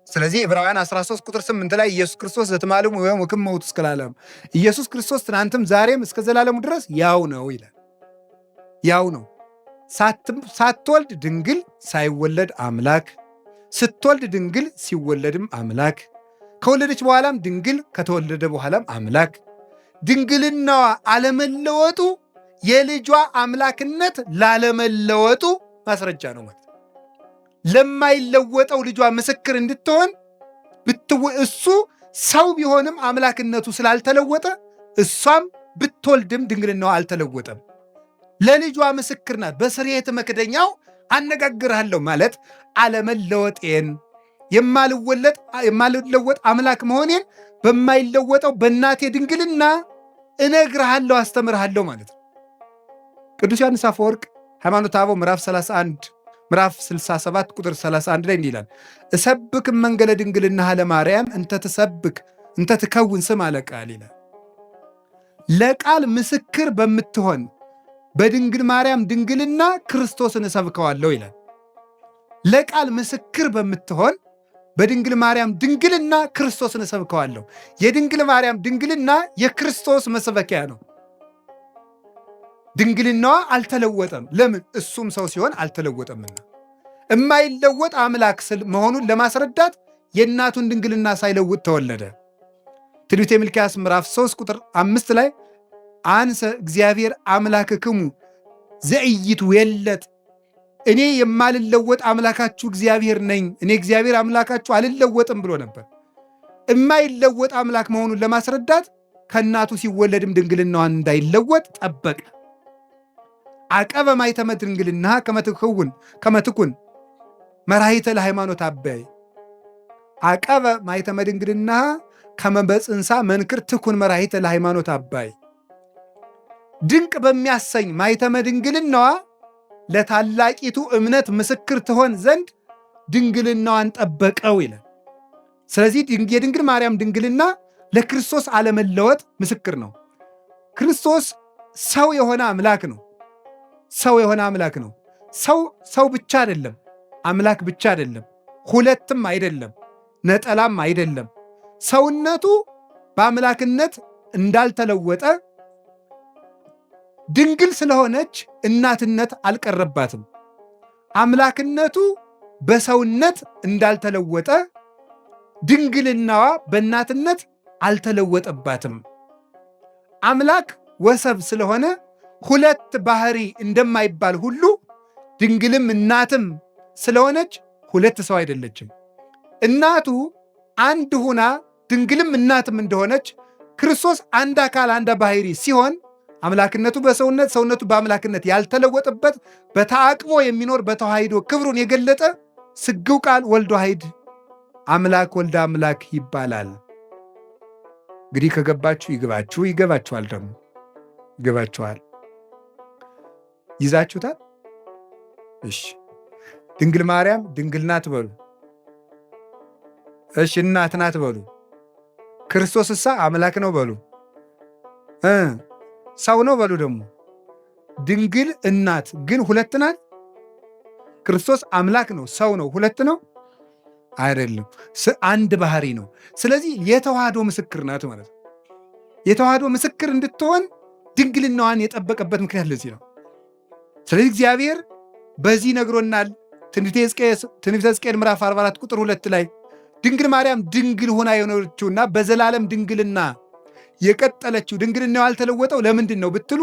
Speaker 1: ስለዚህ ዕብራውያን 13 ቁጥር 8 ላይ ኢየሱስ ክርስቶስ ዘትማልሙ ወይም ወክም መውት እስከ ለዓለም፣ ኢየሱስ ክርስቶስ ትናንትም ዛሬም እስከ ዘላለሙ ድረስ ያው ነው ይላል። ያው ነው። ሳትወልድ ድንግል፣ ሳይወለድ አምላክ፣ ስትወልድ ድንግል፣ ሲወለድም አምላክ፣ ከወለደች በኋላም ድንግል፣ ከተወለደ በኋላም አምላክ። ድንግልናዋ አለመለወጡ የልጇ አምላክነት ላለመለወጡ ማስረጃ ነው ማለት። ለማይለወጠው ልጇ ምስክር እንድትሆን እሱ ሰው ቢሆንም አምላክነቱ ስላልተለወጠ እሷም ብትወልድም ድንግልናዋ አልተለወጠም። ለልጇ ምስክር ናት። በስርየት መክደኛው አነጋግርሃለሁ ማለት አለመለወጤን፣ የማልለወጥ አምላክ መሆኔን በማይለወጠው በእናቴ ድንግልና እነግርሃለሁ፣ አስተምርሃለሁ ማለት ነው። ቅዱስ ዮሐንስ አፈወርቅ ሃይማኖተ አበው ምዕራፍ 67 ቁጥር 31 ላይ እንዲህ ይላል፣ እሰብክ መንገለ ድንግልናሃ ለማርያም እንተ ትከውን ስም አለቃል ይላል። ለቃል ምስክር በምትሆን በድንግል ማርያም ድንግልና ክርስቶስን እሰብከዋለሁ ይላል። ለቃል ምስክር በምትሆን በድንግል ማርያም ድንግልና ክርስቶስን እሰብከዋለሁ። የድንግል ማርያም ድንግልና የክርስቶስ መስበኪያ ነው። ድንግልናዋ አልተለወጠም። ለምን? እሱም ሰው ሲሆን አልተለወጠምና። የማይለወጥ አምላክ መሆኑን ለማስረዳት የእናቱን ድንግልና ሳይለውጥ ተወለደ። ትንቢተ ሚልክያስ ምዕራፍ 3 ቁጥር 5 ላይ አንሰ እግዚአብሔር አምላክክሙ ዘኢይትዌለጥ፣ እኔ የማልለወጥ አምላካችሁ እግዚአብሔር ነኝ፣ እኔ እግዚአብሔር አምላካችሁ አልለወጥም ብሎ ነበር። የማይለወጥ አምላክ መሆኑን ለማስረዳት ከእናቱ ሲወለድም ድንግልናዋን እንዳይለወጥ ጠበቀ። አቀበ ማኅተመ ድንግልናሃ ከመትኩን መራሒተ ለሃይማኖት አበይ፣ አቀበ ማኅተመ ድንግልናሃ ከመ በጽንሳ መንክር ትኩን መራሒተ ለሃይማኖት አባይ። ድንቅ በሚያሰኝ ማኅተመ ድንግልናዋ ለታላቂቱ እምነት ምስክር ትሆን ዘንድ ድንግልናዋን ጠበቀው ይላል። ስለዚህ የድንግል ማርያም ድንግልና ለክርስቶስ አለመለወጥ ምስክር ነው። ክርስቶስ ሰው የሆነ አምላክ ነው። ሰው የሆነ አምላክ ነው። ሰው ብቻ አይደለም፣ አምላክ ብቻ አይደለም፣ ሁለትም አይደለም፣ ነጠላም አይደለም። ሰውነቱ በአምላክነት እንዳልተለወጠ ድንግል ስለሆነች እናትነት አልቀረባትም። አምላክነቱ በሰውነት እንዳልተለወጠ ድንግልናዋ በእናትነት አልተለወጠባትም። አምላክ ወሰብ ስለሆነ ሁለት ባህሪ እንደማይባል ሁሉ ድንግልም እናትም ስለሆነች ሁለት ሰው አይደለችም። እናቱ አንድ ሁና ድንግልም እናትም እንደሆነች ክርስቶስ አንድ አካል አንድ ባህሪ ሲሆን አምላክነቱ በሰውነት ሰውነቱ በአምላክነት ያልተለወጠበት በተአቅቦ የሚኖር በተዋሂዶ ክብሩን የገለጠ ስግው ቃል ወልድ ዋሕድ አምላክ ወልደ አምላክ ይባላል። እንግዲህ ከገባችሁ ይግባችሁ፣ ይገባችኋል፣ ደግሞ ይገባችኋል። ይዛችሁታል? እሺ። ድንግል ማርያም ድንግል ናት በሉ። እሺ። እናት ናት በሉ። ክርስቶስ እሳ አምላክ ነው በሉ። ሰው ነው በሉ። ደግሞ ድንግል እናት ግን ሁለት ናት። ክርስቶስ አምላክ ነው፣ ሰው ነው፣ ሁለት ነው አይደለም፣ አንድ ባህሪ ነው። ስለዚህ የተዋህዶ ምስክር ናት ማለት ነው። የተዋህዶ ምስክር እንድትሆን ድንግልናዋን የጠበቀበት ምክንያት ለዚህ ነው። ስለዚህ እግዚአብሔር በዚህ ነግሮናል። ትንቢተ ሕዝቅኤል ምዕራፍ 44 ቁጥር 2 ላይ ድንግል ማርያም ድንግል ሆና የኖረችውና በዘላለም ድንግልና የቀጠለችው ድንግልናው ያልተለወጠው ለምንድን ነው ብትሉ፣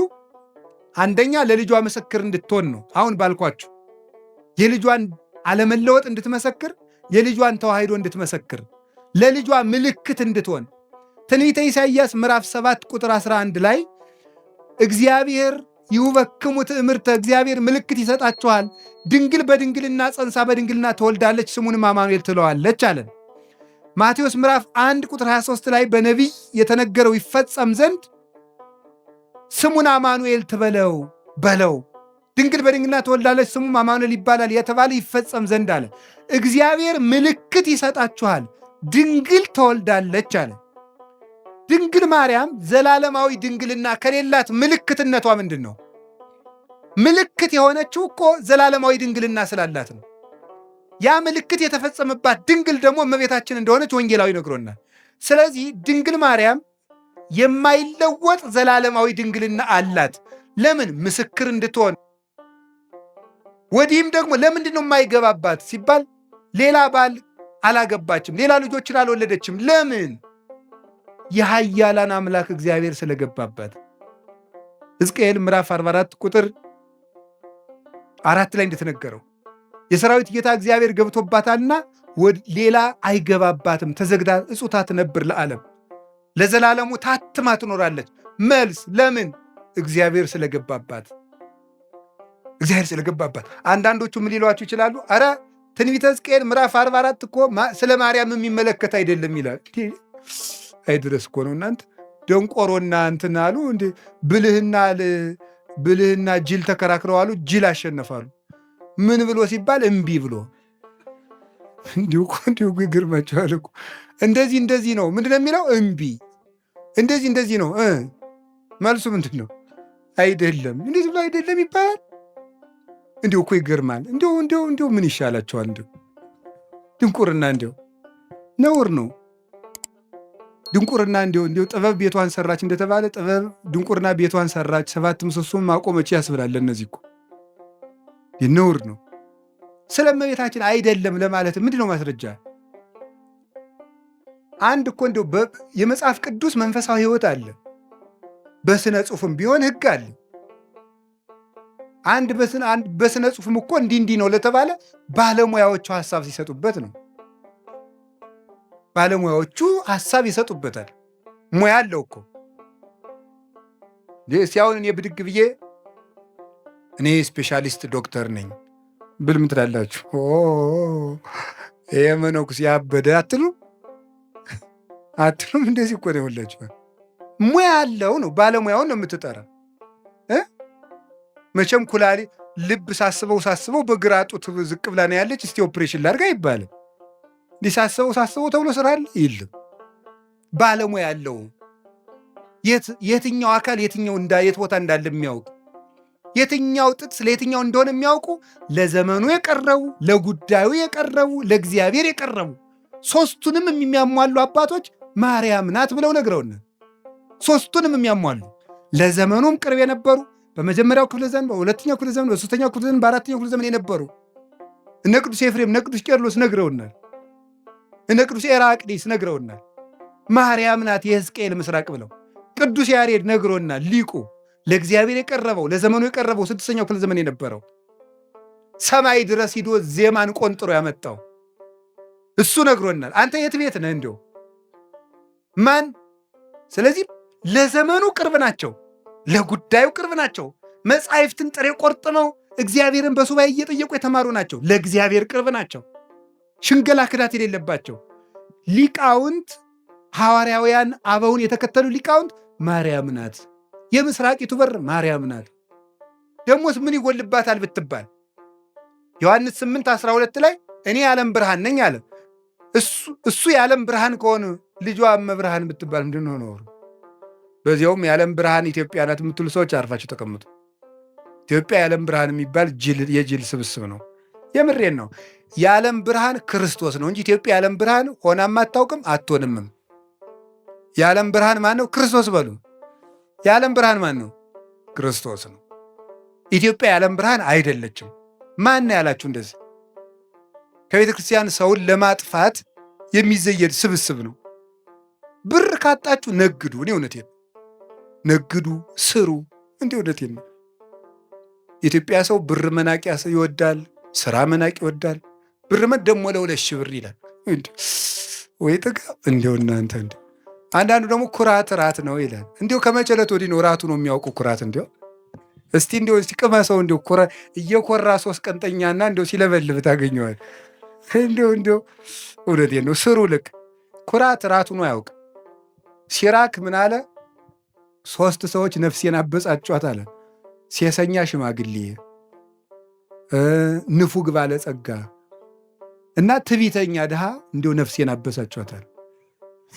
Speaker 1: አንደኛ ለልጇ ምስክር እንድትሆን ነው። አሁን ባልኳችሁ የልጇን አለመለወጥ እንድትመሰክር፣ የልጇን ተዋሕዶ እንድትመሰክር፣ ለልጇ ምልክት እንድትሆን ትንቢተ ኢሳይያስ ምዕራፍ 7 ቁጥር 11 ላይ እግዚአብሔር ይሁበክሙ ትእምርተ፣ እግዚአብሔር ምልክት ይሰጣችኋል፣ ድንግል በድንግልና ጸንሳ በድንግልና ትወልዳለች፣ ስሙንም አማኑኤል ትለዋለች አለን። ማቴዎስ ምዕራፍ 1 ቁጥር 23 ላይ በነቢይ የተነገረው ይፈጸም ዘንድ ስሙን አማኑኤል በለው፣ ድንግል በድንግልና ትወልዳለች፣ ስሙም አማኑኤል ይባላል የተባለ ይፈጸም ዘንድ አለ። እግዚአብሔር ምልክት ይሰጣችኋል፣ ድንግል ትወልዳለች አለ። ድንግል ማርያም ዘላለማዊ ድንግልና ከሌላት ምልክትነቷ ምንድን ነው? ምልክት የሆነችው እኮ ዘላለማዊ ድንግልና ስላላት ነው። ያ ምልክት የተፈጸመባት ድንግል ደግሞ እመቤታችን እንደሆነች ወንጌላዊ ነግሮናል። ስለዚህ ድንግል ማርያም የማይለወጥ ዘላለማዊ ድንግልና አላት። ለምን? ምስክር እንድትሆን። ወዲህም ደግሞ ለምንድን ነው የማይገባባት ሲባል ሌላ ባል አላገባችም፣ ሌላ ልጆችን አልወለደችም። ለምን? የኃያላን አምላክ እግዚአብሔር ስለገባባት። ሕዝቅኤል ምዕራፍ 44 ቁጥር 4 ላይ እንደተነገረው የሰራዊት ጌታ እግዚአብሔር ገብቶባታልና ሌላ አይገባባትም፣ ተዘግታ እጹታ ትነብር ለዓለም፣ ለዘላለሙ ታትማ ትኖራለች። መልስ ለምን? እግዚአብሔር ስለገባባት። እግዚአብሔር ስለገባባት። አንዳንዶቹ ምን ሊሏችሁ ይችላሉ? አረ ትንቢተ ሕዝቅኤል ምዕራፍ 44 እኮ ስለ ማርያም የሚመለከት አይደለም ይላል። አይድረስ እኮ ነው እናንተ። ደንቆሮና እንትን አሉ እንደ ብልህና ጅል ተከራክረው አሉ፣ ጅል አሸነፋሉ። ምን ብሎ ሲባል እምቢ ብሎ። እንዲሁ ይገርማችኋል እኮ እንደዚህ ነው። ምንድን ነው የሚለው? እምቢ። እንደዚህ ነው። መልሱ ምንድን ነው? አይደለም። እንደዚህ ብሎ አይደለም ይባላል። እንዲሁ እኮ ይገርማል። እንዲሁ ምን ይሻላቸዋል? እንዲሁ ድንቁርና እንዲሁ ነውር ነው። ድንቁርና እንዲሁ ጥበብ ቤቷን ሰራች እንደተባለ ጥበብ ድንቁርና ቤቷን ሰራች፣ 7 ምሰሶም ማቆመች ያስብላል። እነዚህ እኮ ነውር ነው። ስለ እመቤታችን አይደለም ለማለት ምንድን ነው ማስረጃ? አንድ እኮ እንዲሁ የመጽሐፍ ቅዱስ መንፈሳዊ ሕይወት አለ። በስነ ጽሑፍም ቢሆን ሕግ አለ። አንድ በስነ ጽሑፍም እኮ እንዲህ ነው ለተባለ ባለሙያዎቹ ሐሳብ ሲሰጡበት ነው። ባለሙያዎቹ ሐሳብ ይሰጡበታል። ሙያ አለው እኮ። ሲያሁን እኔ ብድግ ብዬ እኔ ስፔሻሊስት ዶክተር ነኝ ብል ምን ትላላችሁ? ይሄ መነኩስ ያበደ አትሉም? እንደዚህ እኮ ነው የወላችሁ። ሙያ አለው ነው፣ ባለሙያውን ነው የምትጠራ። መቼም ኩላሊ ልብ ሳስበው በግራ ጡት ዝቅ ብላ ነው ያለች፣ እስቲ ኦፕሬሽን ላድርግ አይባልም። ሳስበው ተብሎ ስራ አለ የለም። ባለሙያ ያለው የትኛው አካል የት ቦታ እንዳለ የሚያውቅ፣ የትኛው ጥጥ ስለ የትኛው እንደሆነ የሚያውቁ፣ ለዘመኑ የቀረቡ፣ ለጉዳዩ የቀረቡ፣ ለእግዚአብሔር የቀረቡ ሦስቱንም የሚያሟሉ አባቶች ማርያም ናት ብለው ነግረውና፣ ሦስቱንም የሚያሟሉ ለዘመኑም ቅርብ የነበሩ በመጀመሪያው ክፍለ ዘመን፣ በሁለተኛው ክፍለ ዘመን፣ በሦስተኛው ክፍለ ዘመን፣ በአራተኛው ክፍለ ዘመን የነበሩ እነ ቅዱስ ኤፍሬም፣ እነ ቅዱስ ቄርሎስ ነግረውናል። እነ ቅዱስ ኤራቅሊስ ነግረውናል። ማርያም ናት የሕዝቅኤል ምስራቅ ብለው ቅዱስ ያሬድ ነግሮናል። ሊቁ ለእግዚአብሔር የቀረበው ለዘመኑ የቀረበው 6ኛው ክፍለ ዘመን የነበረው ሰማይ ድረስ ሂዶ ዜማን ቆንጥሮ ያመጣው እሱ ነግሮናል። አንተ የት ቤት ነህ? እንዲሁ ማን? ስለዚህ ለዘመኑ ቅርብ ናቸው፣ ለጉዳዩ ቅርብ ናቸው። መጻሕፍትን ጥሬ ቆርጥመው እግዚአብሔርን በሱባኤ እየጠየቁ የተማሩ ናቸው። ለእግዚአብሔር ቅርብ ናቸው። ሽንገላ ክዳት የሌለባቸው ሊቃውንት፣ ሐዋርያውያን አበውን የተከተሉ ሊቃውንት ማርያም ናት። የምስራቂቱ በር ማርያም ናት። ደሞስ ምን ይጎልባታል ብትባል ዮሐንስ 8:12 ላይ እኔ የዓለም ብርሃን ነኝ አለ። እሱ የዓለም ብርሃን ከሆነ ልጇ እመብርሃን ብትባል ምንድን ነው ኖሩ? በዚያውም የዓለም ብርሃን ኢትዮጵያ ናት የምትሉ ሰዎች አርፋችሁ ተቀምጡ። ኢትዮጵያ የዓለም ብርሃን የሚባል የጅል ስብስብ ነው። የምሬን ነው። የዓለም ብርሃን ክርስቶስ ነው እንጂ ኢትዮጵያ የዓለም ብርሃን ሆናም አታውቅም አትሆንምም። የዓለም ብርሃን ማን ነው? ክርስቶስ በሉ። የዓለም ብርሃን ማን ነው? ክርስቶስ ነው። ኢትዮጵያ የዓለም ብርሃን አይደለችም። ማን ያላችሁ እንደዚህ? ከቤተ ክርስቲያን ሰውን ለማጥፋት የሚዘየድ ስብስብ ነው። ብር ካጣችሁ ነግዱ። እኔ እውነቴን ነግዱ፣ ስሩ። እንዲህ እውነቴን ነው። የኢትዮጵያ ሰው ብር መናቂያ ይወዳል፣ ስራ መናቅ ይወዳል። ብር ደግሞ ለ2,000 ብር ይላል። ወይ ጥጋብ! እንዲው እናንተ አንዳንዱ ደግሞ ኩራት ራት ነው ይላል። እንዲው ከመቼ ዕለት ወዲህ ነው ራቱ ነው የሚያውቁ ኩራት? እንዲው እስቲ ቅመሰው። እንዲው እየኮራ 3 ቀንጠኛና እንዲው ሲለበልብ ታገኘዋል። እንዲው እውነቴን ነው። ስሩ ልክ ኩራት ራቱ ነው ያውቅ። ሲራክ ምን አለ? 3 ሰዎች ነፍሴን አበጻጯት አለ። ሴሰኛ ሽማግሌ፣ ንፉግ ባለጸጋ እና ትዕቢተኛ ድሃ እንዲሁ ነፍሴን አበሳጯታል።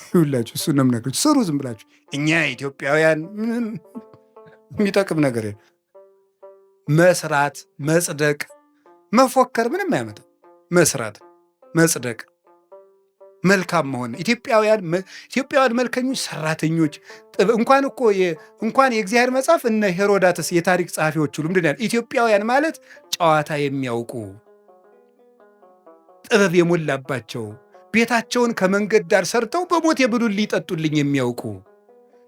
Speaker 1: ይሁላችሁ እሱ ነው የምነግራችሁ። ስሩ ዝም ብላችሁ። እኛ ኢትዮጵያውያን ምንም የሚጠቅም ነገር የለም። መስራት፣ መጽደቅ፣ መፎከር ምንም አያመጣም። መስራት፣ መጽደቅ፣ መልካም መሆን። ኢትዮጵያውያን መልከኞች፣ ሰራተኞች እንኳን የእግዚአብሔር መጽሐፍ እነ ሄሮዳትስ የታሪክ ጸሐፊዎች ሁሉ ምንድን ያለ ኢትዮጵያውያን ማለት ጨዋታ የሚያውቁ ጥበብ የሞላባቸው ቤታቸውን ከመንገድ ዳር ሰርተው በሞት የብሉን ሊጠጡልኝ የሚያውቁ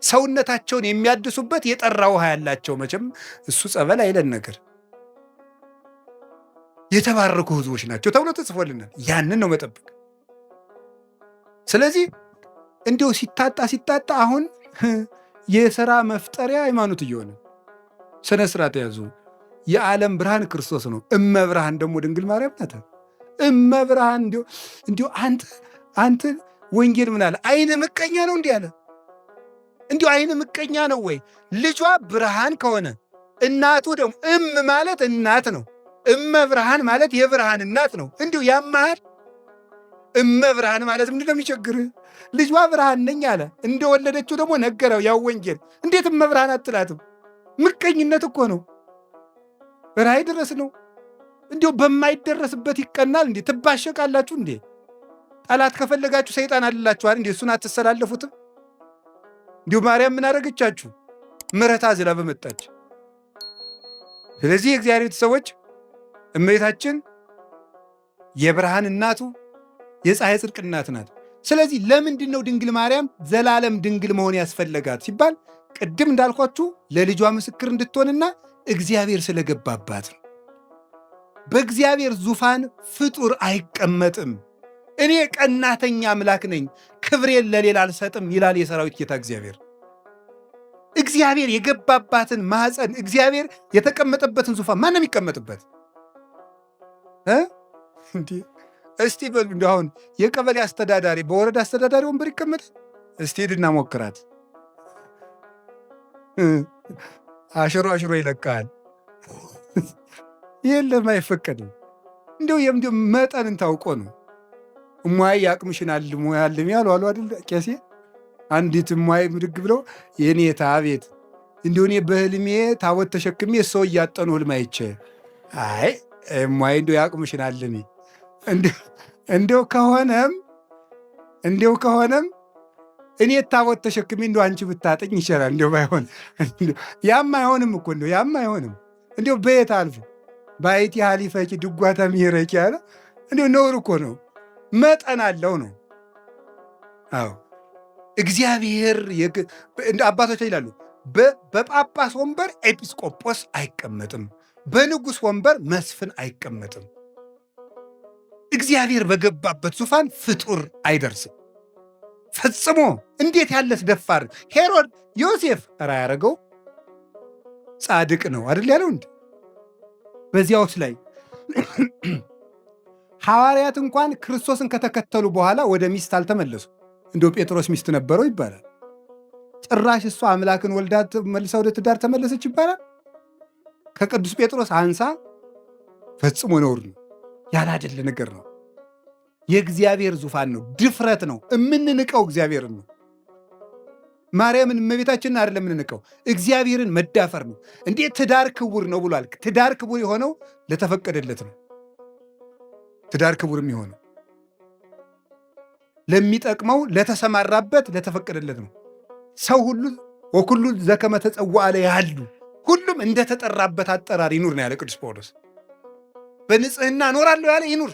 Speaker 1: ሰውነታቸውን የሚያድሱበት የጠራ ውሃ ያላቸው መቼም እሱ ጸበል አይለን ነገር የተባረኩ ሕዝቦች ናቸው ተብሎ ተጽፎልናል። ያንን ነው መጠበቅ። ስለዚህ እንዲሁ ሲታጣ አሁን የሥራ መፍጠሪያ ሃይማኖት እየሆነ ስነ ስርዓት ያዙ። የዓለም ብርሃን ክርስቶስ ነው። እመብርሃን ደግሞ ድንግል ማርያም ናት። እመብርሃን እንዲሁ አንተ ወንጌል ምን አለ? አይነ ምቀኛ ነው እንዲህ አለ። እንዲሁ አይነ ምቀኛ ነው ወይ? ልጇ ብርሃን ከሆነ እናቱ ደግሞ ማለት እናት ነው። እመብርሃን ማለት የብርሃን እናት ነው። እንዲሁ ያማሃል። እመብርሃን ማለት ምንድን ነው የሚቸግርህ? ልጇ ብርሃን ነኝ አለ። እንደወለደችው ደግሞ ነገረው ያው ወንጌል። እንዴት እመብርሃን አትላትም? ምቀኝነት እኮ ነው። ራይ ድረስ ነው። እንዲሁ በማይደረስበት ይቀናል እንዴ? ትባሸቃላችሁ እንዴ? ጠላት ከፈለጋችሁ ሰይጣን አልላችኋል እንዴ? እሱን አትሰላለፉትም? እንዲሁ ማርያም ምን አደረገቻችሁ? ምሕረት አዝላ በመጣች። ስለዚህ የእግዚአብሔር ቤተሰቦች እመቤታችን የብርሃን እናቱ የፀሐይ ጽድቅ እናት ናት። ስለዚህ ለምንድን ነው ድንግል ማርያም ዘላለም ድንግል መሆን ያስፈለጋት ሲባል ቅድም እንዳልኳችሁ ለልጇ ምስክር እንድትሆንና እግዚአብሔር ስለገባባት ነው። በእግዚአብሔር ዙፋን ፍጡር አይቀመጥም። እኔ ቀናተኛ አምላክ ነኝ፣ ክብሬን ለሌላ አልሰጥም ይላል የሰራዊት ጌታ እግዚአብሔር። እግዚአብሔር የገባባትን ማኅፀን እግዚአብሔር የተቀመጠበትን ዙፋን ማንም ይቀመጥበት እንዲህ እስቲ በሉ እንዲ አሁን የቀበሌ አስተዳዳሪ በወረዳ አስተዳዳሪ ወንበር ይቀመጥ? እስቲ ሄድና ሞክራት። አሽሮ ይለቃል። የለም አይፈቀድም። እንዲሁ መጠንን ታውቆ ነው። እሟይ ያቅምሽን አልሞ ያልም ያሉ አሉ አይደል ቄሴ። አንዲት እሟይ ምድግ ብለው የኔታ ቤት እንዲሁ እኔ በህልሜ ታቦት ተሸክሜ ሰው እያጠኑ ህልም አይቼ አይ እሟይ እንዲሁ ያቅምሽን አልሚ እንዲሁ ከሆነም እኔ ታቦት ተሸክሜ እንዲሁ አንቺ ብታጠኝ ይሻላል። እንዲሁ ባይሆን ያም አይሆንም እኮ ያም አይሆንም። እንዲሁ በየት አልፎ ባይቲ ሀሊፈቂ ድጓታ ሚረቂ ያለ እንዲሁ ነውር እኮ ነው። መጠን አለው ነው። አዎ እግዚአብሔር አባቶች ይላሉ በጳጳስ ወንበር ኤጲስቆጶስ አይቀመጥም፣ በንጉሥ ወንበር መስፍን አይቀመጥም። እግዚአብሔር በገባበት ዙፋን ፍጡር አይደርስም ፈጽሞ። እንዴት ያለስ ደፋር ሄሮድ ዮሴፍ ራ ያደረገው ጻድቅ ነው አይደል ያለው እንዴ? በዚያውስ ላይ ሐዋርያት እንኳን ክርስቶስን ከተከተሉ በኋላ ወደ ሚስት አልተመለሱ። እንደው ጴጥሮስ ሚስት ነበረው ይባላል። ጭራሽ እሷ አምላክን ወልዳ መልሳ ወደ ትዳር ተመለሰች ይባላል። ከቅዱስ ጴጥሮስ አንሳ ፈጽሞ ነውር ነው፣ ያላደለ ነገር ነው። የእግዚአብሔር ዙፋን ነው፣ ድፍረት ነው። የምንንቀው እግዚአብሔርን ነው። ማርያምን እመቤታችንን አይደለም የምንንቀው፣ እግዚአብሔርን መዳፈር ነው። እንዴት ትዳር ክቡር ነው ብሏል። ትዳር ክቡር የሆነው ለተፈቀደለት ነው። ትዳር ክቡር የሚሆነው ለሚጠቅመው ለተሰማራበት ለተፈቀደለት ነው። ሰው ሁሉ ወኩሉ ዘከመ ተጸውዐ ያሉ ሁሉም እንደተጠራበት አጠራር ይኑር ነው ያለ ቅዱስ ጳውሎስ። በንጽህና እኖራለሁ ያለ ይኑር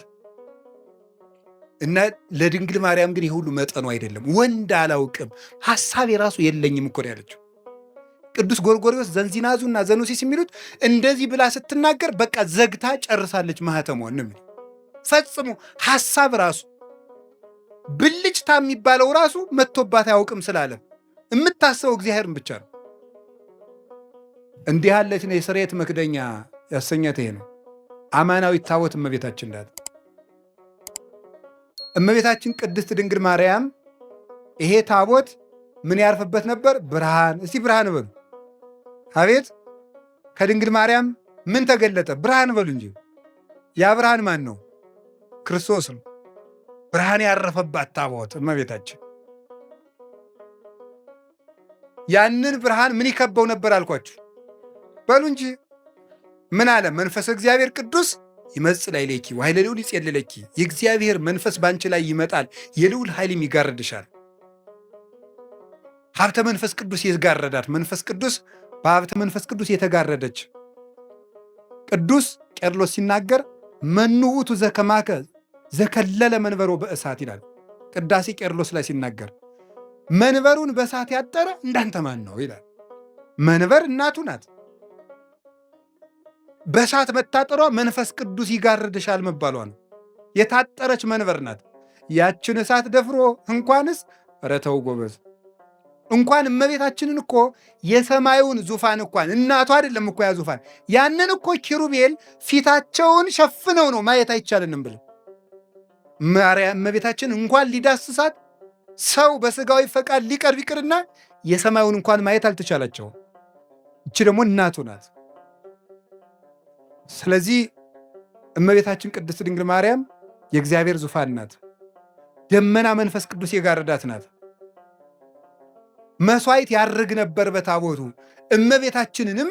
Speaker 1: እና ለድንግል ማርያም ግን ይህ ሁሉ መጠኑ አይደለም። ወንድ አላውቅም ሐሳብ የራሱ የለኝም እኮ ነው ያለችው። ቅዱስ ጎርጎርዮስ ዘንዚናዙና ዘኑሲስ የሚሉት እንደዚህ ብላ ስትናገር በቃ ዘግታ ጨርሳለች ማህተሟን ነው። ፈጽሞ ሐሳብ ራሱ ብልጭታ የሚባለው ራሱ መጥቶባት አያውቅም ስላለ የምታስበው እግዚአብሔርን ብቻ ነው። እንዲህ ያለች ነው የስርየት መክደኛ ያሰኛት ይሄ ነው። አማናዊት ታቦት እመቤታችን ናት። እመቤታችን ቅድስት ድንግል ማርያም ይሄ ታቦት ምን ያርፍበት ነበር? ብርሃን። እስቲ ብርሃን በሉ። አቤት ከድንግል ማርያም ምን ተገለጠ? ብርሃን በሉ እንጂ። ያ ብርሃን ማን ነው? ክርስቶስ ነው። ብርሃን ያረፈባት ታቦት እመቤታችን። ያንን ብርሃን ምን ይከበው ነበር አልኳችሁ? በሉ እንጂ ምን አለ? መንፈስ እግዚአብሔር ቅዱስ ይመጽእ ላዕሌኪ ወኃይለ ልዑል ይጼልለኪ። የእግዚአብሔር መንፈስ ባንቺ ላይ ይመጣል፣ የልዑል ኃይልም ይጋርድሻል። ሀብተ መንፈስ ቅዱስ የጋረዳት መንፈስ ቅዱስ በሀብተ መንፈስ ቅዱስ የተጋረደች። ቅዱስ ቄርሎስ ሲናገር መኑ ውእቱ ዘከማከ ዘከለለ መንበሮ በእሳት ይላል። ቅዳሴ ቄርሎስ ላይ ሲናገር መንበሩን በእሳት ያጠረ እንዳንተ ማን ነው ይላል። መንበር እናቱ ናት። በእሳት መታጠሯ መንፈስ ቅዱስ ይጋርድሻል መባሏ ነው። የታጠረች መንበር ናት። ያችን እሳት ደፍሮ እንኳንስ ኧረ ተው ጎበዝ፣ እንኳን እመቤታችንን እኮ የሰማዩን ዙፋን እንኳን እናቷ አይደለም እኮ ያ ዙፋን፣ ያንን እኮ ኪሩቤል ፊታቸውን ሸፍነው ነው ማየት አይቻልንም ብለው ማርያም እመቤታችን እንኳን ሊዳስሳት ሰው በስጋዊ ፈቃድ ሊቀርብ ይቅርና የሰማዩን እንኳን ማየት አልተቻላቸውም። እቺ ደግሞ እናቱ ናት። ስለዚህ እመቤታችን ቅድስት ድንግል ማርያም የእግዚአብሔር ዙፋን ናት። ደመና መንፈስ ቅዱስ የጋረዳት ናት። መስዋዕት ያርግ ነበር በታቦቱ። እመቤታችንንም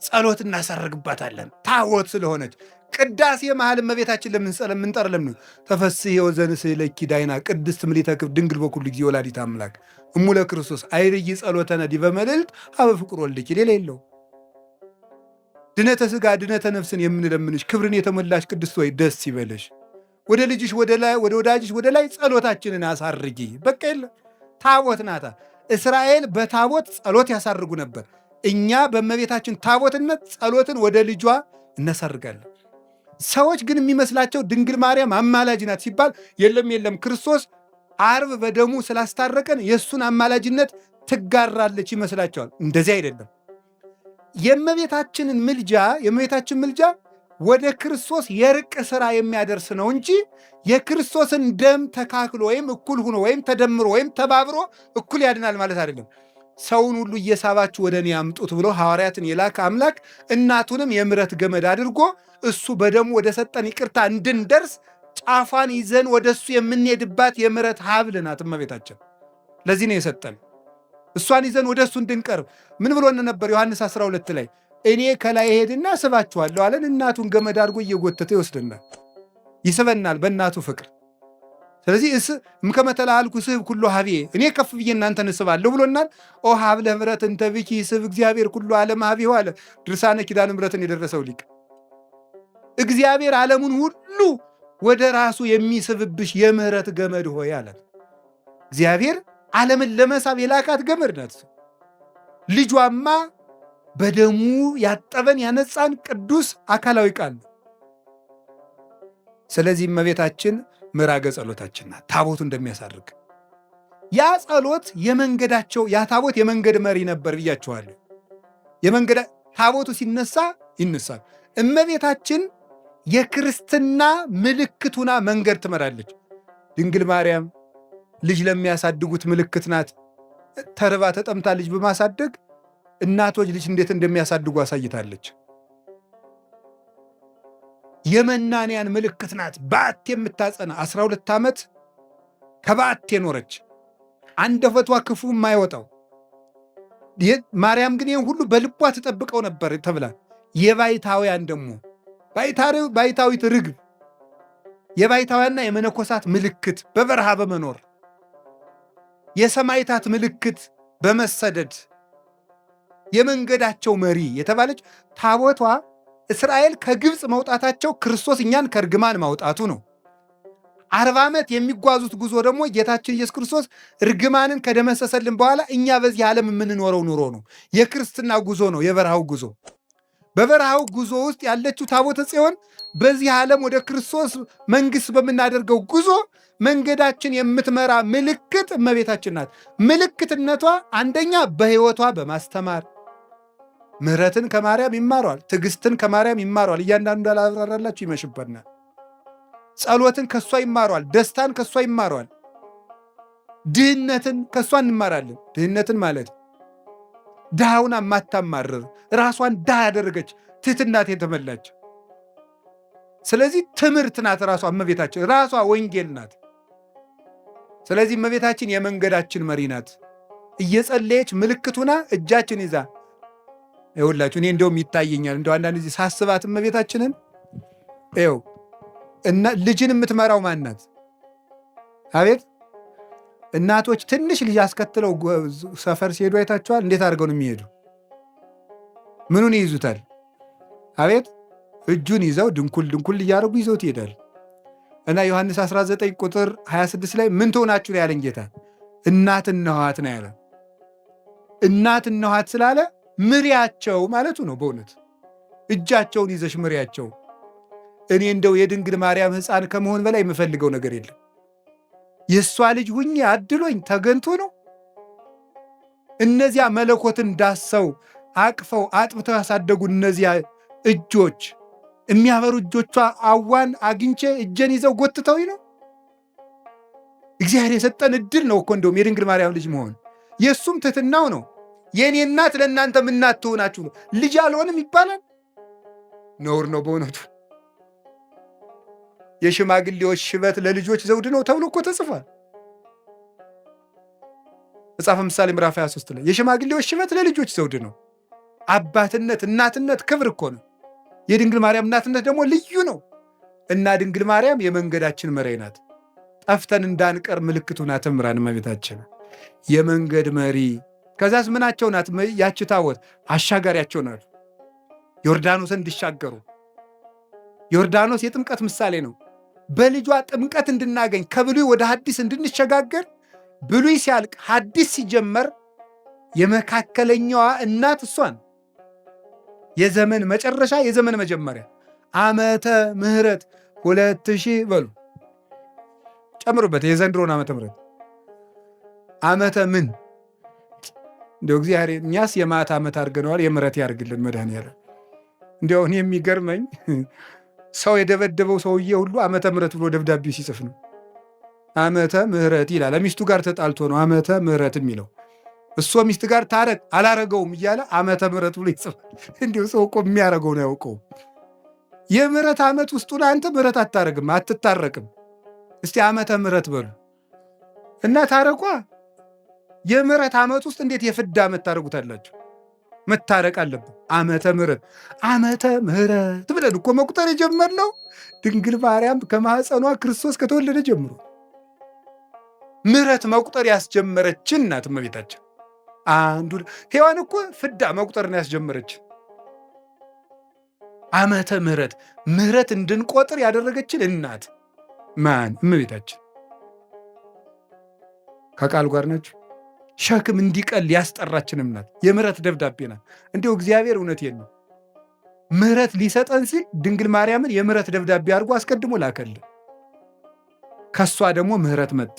Speaker 1: ጸሎት እናሳርግባታለን ታቦት ስለሆነች። ቅዳሴ መሃል እመቤታችን ለምንጠር ለምን ተፈስሒ ወዘንስእለኪ ዳይና ቅድስት ምልዕተ ክብር ድንግል በኩሉ ጊዜ ወላዲተ አምላክ እሙለ ክርስቶስ አይርይ ጸሎተነ ዲበ መልዕልት ሀበ ፍቁር ወልድኪ። ሌላ የለው። ድነተ ሥጋ ድነተ ነፍስን የምንለምንሽ ክብርን የተሞላሽ ቅድስት ወይ ደስ ይበልሽ። ወደ ልጅሽ ወደ ወዳጅሽ ወደ ላይ ጸሎታችንን አሳርጊ። በቃ የለ ታቦት ናታ። እስራኤል በታቦት ጸሎት ያሳርጉ ነበር። እኛ በእመቤታችን ታቦትነት ጸሎትን ወደ ልጇ እናሳርጋለን። ሰዎች ግን የሚመስላቸው ድንግል ማርያም አማላጅ ናት ሲባል የለም ክርስቶስ ዓርብ በደሙ ስላስታረቀን የእሱን አማላጅነት ትጋራለች ይመስላቸዋል። እንደዚህ አይደለም። የእመቤታችን ምልጃ ወደ ክርስቶስ የርቅ ሥራ የሚያደርስ ነው እንጂ የክርስቶስን ደም ተካክሎ ወይም እኩል ሆኖ ወይም ተደምሮ ወይም ተባብሮ እኩል ያድናል ማለት አይደለም። ሰውን ሁሉ እየሳባችሁ ወደ እኔ አምጡት ብሎ ሐዋርያትን የላከ አምላክ እናቱንም የምሕረት ገመድ አድርጎ እሱ በደሙ ወደ ሰጠን ይቅርታ እንድንደርስ ጫፏን ይዘን ወደ እሱ የምንሄድባት የምሕረት ሀብል ናት እመቤታችን። ለዚህ ነው የሰጠን። እሷን ይዘን ወደ እሱ እንድንቀርብ ምን ብሎን ነበር? ዮሐንስ 12 ላይ እኔ ከላይ ሄድና ስባችኋለሁ አለን። እናቱን ገመድ አድርጎ እየጎተተ ይወስድናል፣ ይስበናል በእናቱ ፍቅር። ስለዚህ እምከመ ተላሃልኩ ስብ ኩሎ ሀቤ እኔ ከፍ ብዬ እናንተን እስባለሁ ብሎናል። ኦ ሀብለ ምሕረት እንተ ብኪ ስብ እግዚአብሔር ኩሎ ዓለም ሀቤሁ አለ ድርሳነ ኪዳነ ምሕረትን የደረሰው ሊቅ። እግዚአብሔር ዓለሙን ሁሉ ወደ ራሱ የሚስብብሽ የምሕረት ገመድ ሆይ አለ። እግዚአብሔር ዓለምን ለመሳብ የላካት ገመድ ናት። ልጇማ በደሙ ያጠበን ያነጻን ቅዱስ አካላዊ ቃል ነው። ስለዚህ እመቤታችን ምዕራገ ጸሎታችን ናት። ታቦቱ እንደሚያሳርግ ያ ጸሎት ያ ታቦት የመንገድ መሪ ነበር ብያችኋለሁ። ታቦቱ ሲነሳ ይነሳል። እመቤታችን የክርስትና ምልክቱና መንገድ ትመራለች። ድንግል ማርያም ልጅ ለሚያሳድጉት ምልክት ናት። ተርባ ተጠምታ ልጅ በማሳደግ እናቶች ልጅ እንዴት እንደሚያሳድጉ አሳይታለች። የመናንያን ምልክት ናት። በዓት የምታጸና 12 ዓመት ከበዓት የኖረች አንደበቷ ክፉ የማይወጣው ማርያም ግን ይህን ሁሉ በልቧ ትጠብቀው ነበር ተብላ የባይታውያን ደግሞ ባይታዊት ርግብ የባይታውያንና የመነኮሳት ምልክት በበረሃ በመኖር የሰማይታት ምልክት በመሰደድ የመንገዳቸው መሪ የተባለች ታቦቷ እስራኤል ከግብፅ መውጣታቸው ክርስቶስ እኛን ከርግማን ማውጣቱ ነው። 40 ዓመት የሚጓዙት ጉዞ ደግሞ ጌታችን ኢየሱስ ክርስቶስ እርግማንን ከደመሰሰልን በኋላ እኛ በዚህ ዓለም የምንኖረው ኑሮ ነው። የክርስትና ጉዞ ነው፣ የበረሃው ጉዞ። በበረሃው ጉዞ ውስጥ ያለችው ታቦተ ጽዮን በዚህ ዓለም ወደ ክርስቶስ መንግሥት በምናደርገው ጉዞ መንገዳችን የምትመራ ምልክት እመቤታችን ናት። ምልክትነቷ አንደኛ በሕይወቷ በማስተማር ምሕረትን ከማርያም ይማረዋል፣ ትዕግስትን ከማርያም ይማረዋል። እያንዳንዱ እንዳላብራራላችሁ ይመሽበናል። ጸሎትን ከእሷ ይማረዋል፣ ደስታን ከእሷ ይማረዋል፣ ድህነትን ከእሷ እንማራለን። ድህነትን ማለት ድሃውን የማታማርር ራሷን ድሃ ያደረገች ትሕትናት የተመላች። ስለዚህ ትምህርት ናት ራሷ እመቤታችን፣ ራሷ ወንጌል ናት። ስለዚህ እመቤታችን የመንገዳችን መሪ ናት። እየጸለየች ምልክቱና እጃችን ይዛ ይኸውላችሁ፣ እኔ እንደውም ይታየኛል እንደው አንዳንድ ጊዜ ሳስባት እመቤታችንን ይኸው እና ልጅን የምትመራው ማን ናት? አቤት እናቶች ትንሽ ልጅ አስከትለው ሰፈር ሲሄዱ አይታችኋል? እንዴት አድርገው ነው የሚሄዱ? ምኑን ይይዙታል? አቤት እጁን ይዘው ድንኩል ድንኩል እያደረጉ ይዘውት ይሄዳል። እና ዮሐንስ 19 ቁጥር 26 ላይ ምን ትሆናችሁ ነው ያለን ጌታ? እናት እነኋት ነው ያለ። እናት እነኋት ስላለ ምሪያቸው ማለቱ ነው። በእውነት እጃቸውን ይዘሽ ምሪያቸው። እኔ እንደው የድንግል ማርያም ሕፃን ከመሆን በላይ የምፈልገው ነገር የለም። የእሷ ልጅ ሁኜ አድሎኝ ተገንቶ ነው። እነዚያ መለኮትን ዳሰው አቅፈው አጥብተው ያሳደጉ እነዚያ እጆች፣ የሚያበሩ እጆቿ አዋን አግኝቼ እጄን ይዘው ጎትተውኝ ነው። እግዚአብሔር የሰጠን እድል ነው እኮ እንደውም የድንግል ማርያም ልጅ መሆን። የእሱም ትሕትናው ነው። የእኔ እናት ለእናንተ ምናት ትሆናችሁ ነው። ልጅ አልሆንም ይባላል? ነውር ነው በእውነቱ። የሽማግሌዎች ሽበት ለልጆች ዘውድ ነው ተብሎ እኮ ተጽፏል። መጽሐፈ ምሳሌ ምዕራፍ 23 ላይ የሽማግሌዎች ሽበት ለልጆች ዘውድ ነው። አባትነት፣ እናትነት ክብር እኮ ነው። የድንግል ማርያም እናትነት ደግሞ ልዩ ነው። እና ድንግል ማርያም የመንገዳችን መሪ ናት። ጠፍተን እንዳንቀር ምልክቱ ናት። ትምራን እመቤታችን የመንገድ መሪ። ከዛስ ምናቸው ናት? ያች ታቦት አሻጋሪያቸው ናት። ዮርዳኖስን እንዲሻገሩ። ዮርዳኖስ የጥምቀት ምሳሌ ነው። በልጇ ጥምቀት እንድናገኝ ከብሉይ ወደ ሐዲስ እንድንሸጋገር ብሉይ ሲያልቅ ሐዲስ ሲጀመር የመካከለኛዋ እናት እሷን የዘመን መጨረሻ የዘመን መጀመሪያ ዓመተ ምሕረት 2000 በሉ ጨምሩበት። የዘንድሮን ዓመተ ምሕረት ዓመተ ምን እንደው እግዚአብሔር እኛስ የማታ ዓመት አድርገነዋል። የምሕረት ያርግልን መድኃኒዓለም። እንደው እኔ የሚገርመኝ ሰው የደበደበው ሰውዬ ሁሉ ዓመተ ምሕረት ብሎ ደብዳቤ ሲጽፍ ነው። ዓመተ ምሕረት ይላል። ሚስቱ ጋር ተጣልቶ ነው ዓመተ ምሕረት የሚለው። እሷ ሚስት ጋር ታረቅ አላረገውም እያለ ዓመተ ምሕረት ብሎ ይጽፋል። እንዲሁ ሰው እኮ የሚያረገውን አያውቀውም። የምሕረት ዓመት ውስጡን አንተ ምሕረት አታረግም፣ አትታረቅም። እስቲ ዓመተ ምሕረት በሉ እና ታረቋ። የምሕረት ዓመት ውስጥ እንዴት የፍዳ ዓመት ታደርጉታላችሁ? መታረቅ አለብን። ዓመተ ምሕረት ዓመተ ምሕረት ብለን እኮ መቁጠር የጀመርነው ድንግል ማርያም ከማኅፀኗ ክርስቶስ ከተወለደ ጀምሮ ምሕረት መቁጠር ያስጀመረችን ናት እመቤታችን። አንዱ ሔዋን እኮ ፍዳ መቁጠርን ያስጀመረችን ዓመተ ምሕረት ምሕረት እንድንቆጥር ያደረገችን እናት ማን? እመቤታችን። ከቃል ጋር ናችሁ። ሸክም እንዲቀል ያስጠራችንም ናት። የምሕረት ደብዳቤ ናት። እንዲሁ እግዚአብሔር እውነቴን ነው ምሕረት ሊሰጠን ሲል ድንግል ማርያምን የምሕረት ደብዳቤ አድርጎ አስቀድሞ ላከልን። ከሷ ደግሞ ምሕረት መጣ፣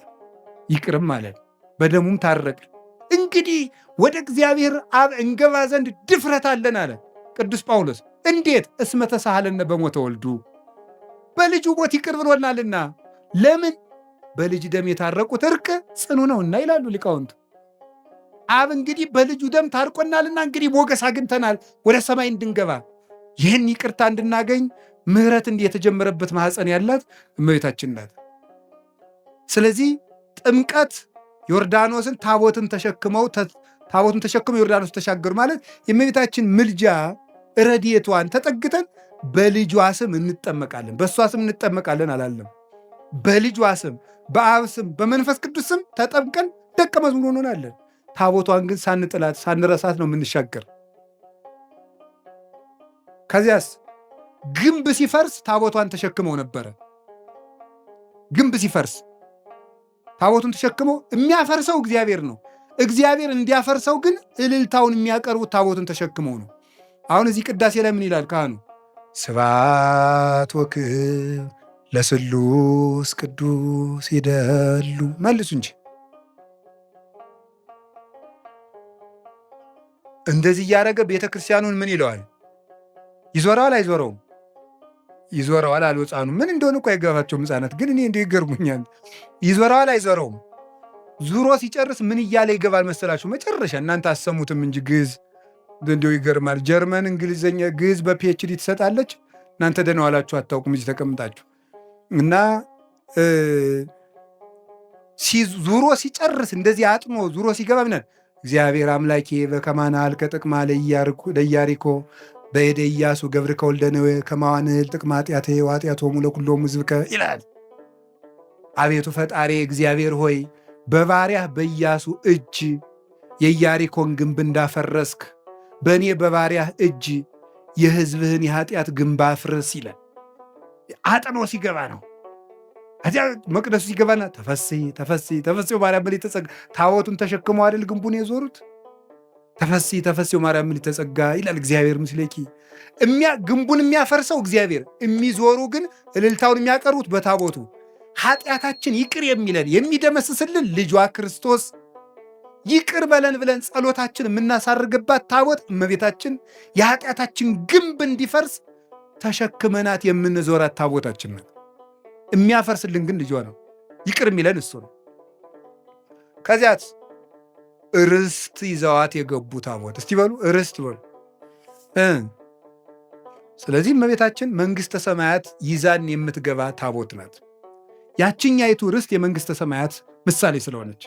Speaker 1: ይቅርም አለን፣ በደሙም ታረቅን። እንግዲህ ወደ እግዚአብሔር አብ እንገባ ዘንድ ድፍረት አለን አለ ቅዱስ ጳውሎስ። እንዴት? እስመ ተሳሃለነ በሞተ ወልዱ፣ በልጁ ሞት ይቅር ብሎናልና። ለምን? በልጅ ደም የታረቁት እርቅ ጽኑ ነውና ይላሉ ሊቃውንቱ። አብ እንግዲህ በልጁ ደም ታርቆናልና እንግዲህ ሞገስ አግኝተናል ወደ ሰማይ እንድንገባ። ይህን ይቅርታ እንድናገኝ ምሕረት እንዲህ የተጀመረበት ማኅፀን ያላት እመቤታችን ናት። ስለዚህ ጥምቀት ዮርዳኖስን ታቦትን ተሸክመው ዮርዳኖስ ተሻገሩ ማለት የእመቤታችን ምልጃ ረድኤቷን ተጠግተን በልጇ ስም እንጠመቃለን። በእሷ ስም እንጠመቃለን አላለም። በልጇ ስም፣ በአብ ስም፣ በመንፈስ ቅዱስ ስም ተጠምቀን ደቀ መዝሙር እንሆናለን። ታቦቷን ግን ሳንጥላት ሳንረሳት ነው የምንሻገር። ከዚያስ ግንብ ሲፈርስ ታቦቷን ተሸክመው ነበረ። ግንብ ሲፈርስ ታቦቱን ተሸክመው የሚያፈርሰው እግዚአብሔር ነው። እግዚአብሔር እንዲያፈርሰው ግን እልልታውን የሚያቀርቡት ታቦቱን ተሸክመው ነው። አሁን እዚህ ቅዳሴ ላይ ምን ይላል ካህኑ? ስብሐት ወክብር ለስሉስ ቅዱስ ይደሉ። መልሱ እንጂ እንደዚህ እያደረገ ቤተ ክርስቲያኑን ምን ይለዋል? ይዞረዋል አይዞረውም? ይዞረዋል አሉ ሕፃኑ። ምን እንደሆነ እኮ አይገባቸውም ሕፃናት፣ ግን እኔ እንዲሁ ይገርሙኛል። ይዞረዋል አይዞረውም? ዙሮ ሲጨርስ ምን እያለ ይገባል መሰላችሁ? መጨረሻ እናንተ አሰሙትም እንጂ ግዕዝ እንዲሁ ይገርማል። ጀርመን እንግሊዝኛ ግዕዝ በፒኤችዲ ትሰጣለች። እናንተ ደህና ዋላችሁ አታውቁም እዚህ ተቀምጣችሁ። እና ዙሮ ሲጨርስ እንደዚህ አጥሞ ዙሮ ሲገባ ምናል እግዚአብሔር አምላኬ በከማና አልከ ጥቅማ ለኢያሪኮ በእደ ኢያሱ ገብርከ ወልደ ነዌ ከማዋንህል ጥቅማ ኃጢአቴ ወኃጢአቶሙ ለኵሎሙ ሕዝብከ ይላል። አቤቱ ፈጣሪ እግዚአብሔር ሆይ በባሪያህ በኢያሱ እጅ የኢያሪኮን ግንብ እንዳፈረስክ በእኔ በባሪያህ እጅ የሕዝብህን የኃጢአት ግንብ አፍርስ ይላል። አጥኖ ሲገባ ነው። እዚያ መቅደሱ ሲገባና ተፈሥሒ ተፈሥሒ ተፈሥሒ ማርያም ምልዕተ ጸጋ ታቦቱን ተሸክመው አይደል ግንቡን የዞሩት? ተፈሥሒ ተፈሥሒ ማርያም ምልዕተ ጸጋ ይላል። እግዚአብሔር ምስሌኪ ግንቡን የሚያፈርሰው እግዚአብሔር፣ የሚዞሩ ግን እልልታውን የሚያቀርቡት በታቦቱ። ኃጢአታችን ይቅር የሚለን የሚደመስስልን ልጇ ክርስቶስ ይቅር በለን ብለን ጸሎታችን የምናሳርግባት ታቦት እመቤታችን የኃጢአታችን ግንብ እንዲፈርስ ተሸክመናት የምንዞራት ታቦታችን ናት። የሚያፈርስልን ግን ልጇ ነው። ይቅር የሚለን እሱ ነው። ከዚያት ርስት ይዘዋት የገቡ ታቦት እስቲ በሉ ርስት በሉ። ስለዚህ እመቤታችን መንግሥተ ሰማያት ይዛን የምትገባ ታቦት ናት። ያችኛይቱ ርስት የመንግሥተ ሰማያት ምሳሌ ስለሆነች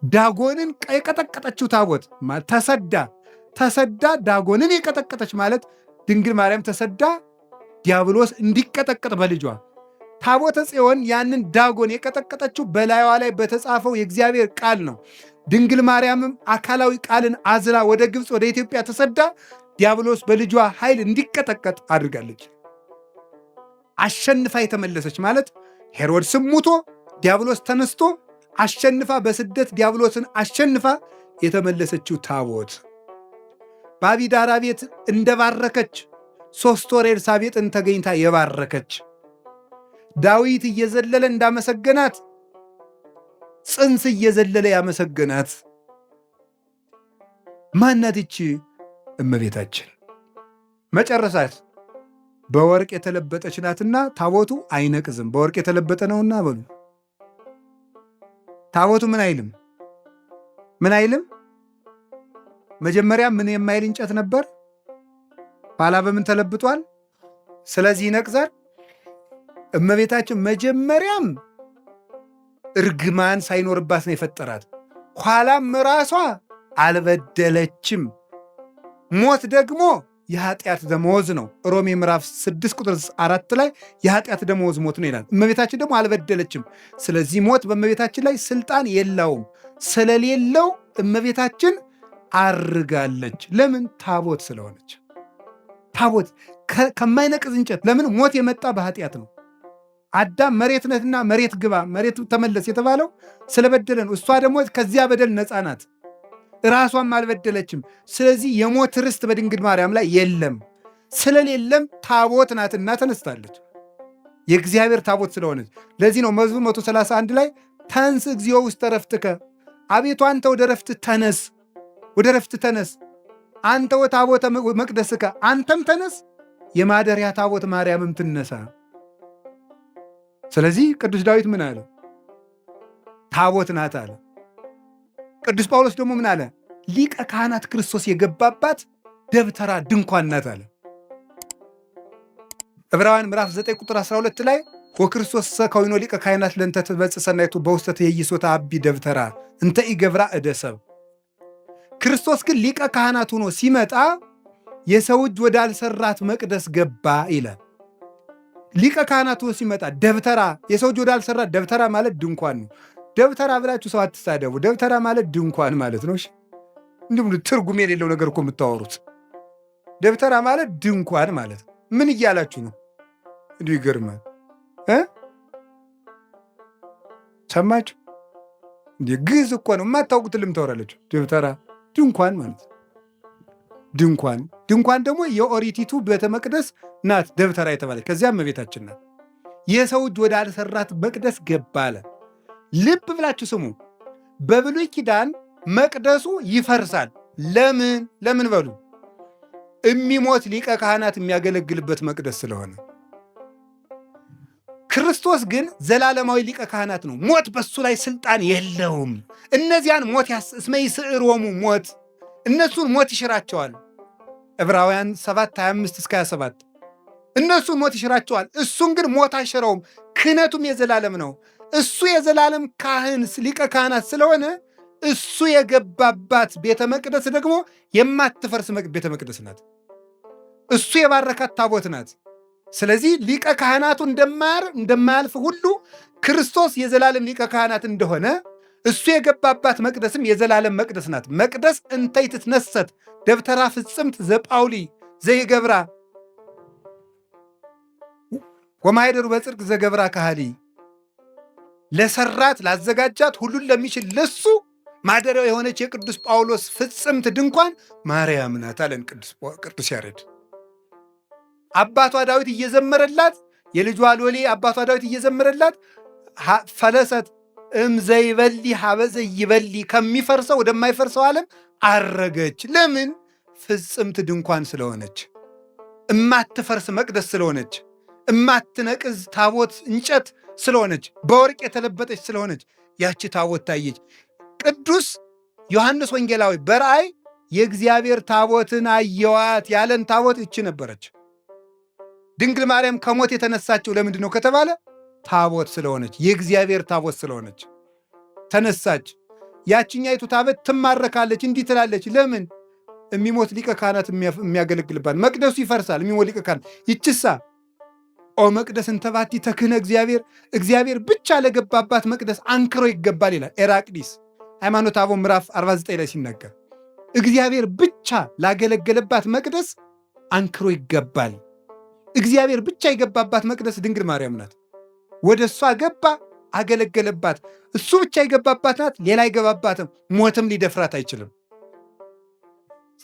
Speaker 1: ዳጎንን የቀጠቀጠችው ታቦት ተሰዳ ዳጎንን የቀጠቀጠች ማለት ድንግል ማርያም ተሰዳ ዲያብሎስ እንዲቀጠቀጥ በልጇ ታቦተ ጽዮን ያንን ዳጎን የቀጠቀጠችው በላይዋ ላይ በተጻፈው የእግዚአብሔር ቃል ነው። ድንግል ማርያምም አካላዊ ቃልን አዝላ ወደ ግብፅ ወደ ኢትዮጵያ ተሰዳ ዲያብሎስ በልጇ ኃይል እንዲቀጠቀጥ አድርጋለች። አሸንፋ የተመለሰች ማለት ሄሮድስም ሙቶ ዲያብሎስ ተነስቶ አሸንፋ በስደት ዲያብሎስን አሸንፋ የተመለሰችው ታቦት በአቢዳራ ቤት እንደባረከች 3 ወር ኤልሳቤጥን ተገኝታ የባረከች ዳዊት እየዘለለ እንዳመሰገናት ጽንስ እየዘለለ ያመሰገናት ማናት? ይቺ እመቤታችን መጨረሳት በወርቅ የተለበጠች ናትና ታቦቱ አይነቅዝም። በወርቅ የተለበጠ ነውና በሉ ታቦቱ ምን አይልም? መጀመሪያ ምን የማይል እንጨት ነበር፣ ኋላ በምን ተለብጧል? ስለዚህ ይነቅዛል። እመቤታችን መጀመሪያም እርግማን ሳይኖርባት ነው የፈጠራት። ኋላም ራሷ አልበደለችም። ሞት ደግሞ የኃጢአት ደመወዝ ነው። ሮሜ ምዕራፍ 6 ቁጥር 4 ላይ የኃጢአት ደመወዝ ሞት ነው ይላል። እመቤታችን ደግሞ አልበደለችም። ስለዚህ ሞት በእመቤታችን ላይ ስልጣን የለውም። ስለሌለው እመቤታችን አርጋለች። ለምን? ታቦት ስለሆነች። ታቦት ከማይነቅዝ እንጨት። ለምን? ሞት የመጣ በኃጢአት ነው። አዳም መሬት ነህና መሬት ግባ፣ መሬት ተመለስ የተባለው ስለበደለ ነው። እሷ ደግሞ ከዚያ በደል ነፃ ናት። ራሷም አልበደለችም። ስለዚህ የሞት ርስት በድንግል ማርያም ላይ የለም። ስለሌለም ታቦት ናትና ተነስታለች። የእግዚአብሔር ታቦት ስለሆነች። ለዚህ ነው መዝሙር 131 ላይ ተንስ እግዚኦ ውስተ ዕረፍትከ፣ አቤቱ አንተ ወደ ዕረፍት ተነስ፣ ወደ ዕረፍት ተነስ። አንተ ወታቦተ መቅደስከ፣ አንተም ተነስ፣ የማደሪያ ታቦት ማርያምም ትነሳ። ስለዚህ ቅዱስ ዳዊት ምን አለ? ታቦት ናት አለ። ቅዱስ ጳውሎስ ደግሞ ምን አለ? ሊቀ ካህናት ክርስቶስ የገባባት ደብተራ ድንኳን ናት አለ። ዕብራውያን ምዕራፍ 9 ቁጥር 12 ላይ ወክርስቶስ ሰከዊኖ ሊቀ ካህናት ለእንተ ትበጽሕ ሰናይቱ በውስተ ትኄይሶተ አቢ ደብተራ እንተ ኢገብራ እደ ሰብእ። ክርስቶስ ግን ሊቀ ካህናት ሆኖ ሲመጣ የሰው እጅ ወዳልሰራት መቅደስ ገባ ይላል። ሊቀ ካህናት ሆኖ ሲመጣ ደብተራ፣ የሰው እጅ ወዳልሰራት፣ ደብተራ ማለት ድንኳን ነው። ደብተራ ብላችሁ ሰው አትሳደቡ። ደብተራ ማለት ድንኳን ማለት ነው። እንዲሁም ትርጉም የሌለው ነገር እኮ የምታወሩት። ደብተራ ማለት ድንኳን ማለት ምን እያላችሁ ነው? እንዲሁ ይገርማል። ሰማችሁ? ግዕዝ እኮ ነው። የማታውቁትን ልምታወራለች። ደብተራ ድንኳን ማለት ድንኳን ደግሞ የኦሪቲቱ ቤተ መቅደስ ናት ደብተራ የተባለች። ከዚያም እመቤታችን ናት። የሰው እጅ ወደ አልሰራት መቅደስ ገባ አለ። ልብ ብላችሁ ስሙ። በብሉይ ኪዳን መቅደሱ ይፈርሳል። ለምን በሉ? የሚሞት ሊቀ ካህናት የሚያገለግልበት መቅደስ ስለሆነ። ክርስቶስ ግን ዘላለማዊ ሊቀ ካህናት ነው። ሞት በሱ ላይ ስልጣን የለውም። እነዚያን ሞት እስመ ይስዕሮሙ ሞት፣ እነሱን ሞት ይሽራቸዋል። ዕብራውያን 7:25-27 እነሱን ሞት ይሽራቸዋል። እሱን ግን ሞት አይሽረውም። ክህነቱም የዘላለም ነው። እሱ የዘላለም ካህን ሊቀ ካህናት ስለሆነ እሱ የገባባት ቤተ መቅደስ ደግሞ የማትፈርስ ቤተ መቅደስ ናት። እሱ የባረካት ታቦት ናት። ስለዚህ ሊቀ ካህናቱ እንደማያልፍ ሁሉ ክርስቶስ የዘላለም ሊቀ ካህናት እንደሆነ እሱ የገባባት መቅደስም የዘላለም መቅደስ ናት። መቅደስ እንተይ ትትነሰት ደብተራ ፍጽምት ዘጳውሊ ዘይገብራ ወማይደሩ በጽድቅ ዘገብራ ካህሊ፣ ለሰራት ላዘጋጃት ሁሉን ለሚችል ለሱ ማደሪያው የሆነች የቅዱስ ጳውሎስ ፍጽምት ድንኳን ማርያም ናት አለን ቅዱስ ያሬድ። አባቷ ዳዊት እየዘመረላት፣ የልጇ ሎሌ አባቷ ዳዊት እየዘመረላት ፈለሰት እምዘይበሊ ሀበዘ ይበሊ፣ ከሚፈርሰው ወደማይፈርሰው ዓለም አረገች። ለምን? ፍጽምት ድንኳን ስለሆነች፣ እማትፈርስ መቅደስ ስለሆነች፣ እማትነቅዝ ታቦት እንጨት ስለሆነች፣ በወርቅ የተለበጠች ስለሆነች ያቺ ታቦት ታየች። ቅዱስ ዮሐንስ ወንጌላዊ በራእይ የእግዚአብሔር ታቦትን አየዋት ያለን ታቦት እቺ ነበረች። ድንግል ማርያም ከሞት የተነሳችው ለምንድን ነው ከተባለ ታቦት ስለሆነች፣ የእግዚአብሔር ታቦት ስለሆነች ተነሳች። ያችኛይቱ ታቦት ትማረካለች፣ እንዲህ ትላለች። ለምን? የሚሞት ሊቀ ካህናት የሚያገለግልባት መቅደሱ ይፈርሳል። የሚሞት ሊቀ ካህናት ይችሳ ኦ መቅደስ እንተባቲ ተክህነ እግዚአብሔር ብቻ ለገባባት መቅደስ አንክሮ ይገባል ይላል ኤራቅዲስ ሃይማኖተ አበው ምዕራፍ 49 ላይ ሲናገር እግዚአብሔር ብቻ ላገለገለባት መቅደስ አንክሮ ይገባል። እግዚአብሔር ብቻ የገባባት መቅደስ ድንግል ማርያም ናት። ወደ እሷ ገባ፣ አገለገለባት። እሱ ብቻ የገባባት ናት፣ ሌላ አይገባባትም። ሞትም ሊደፍራት አይችልም።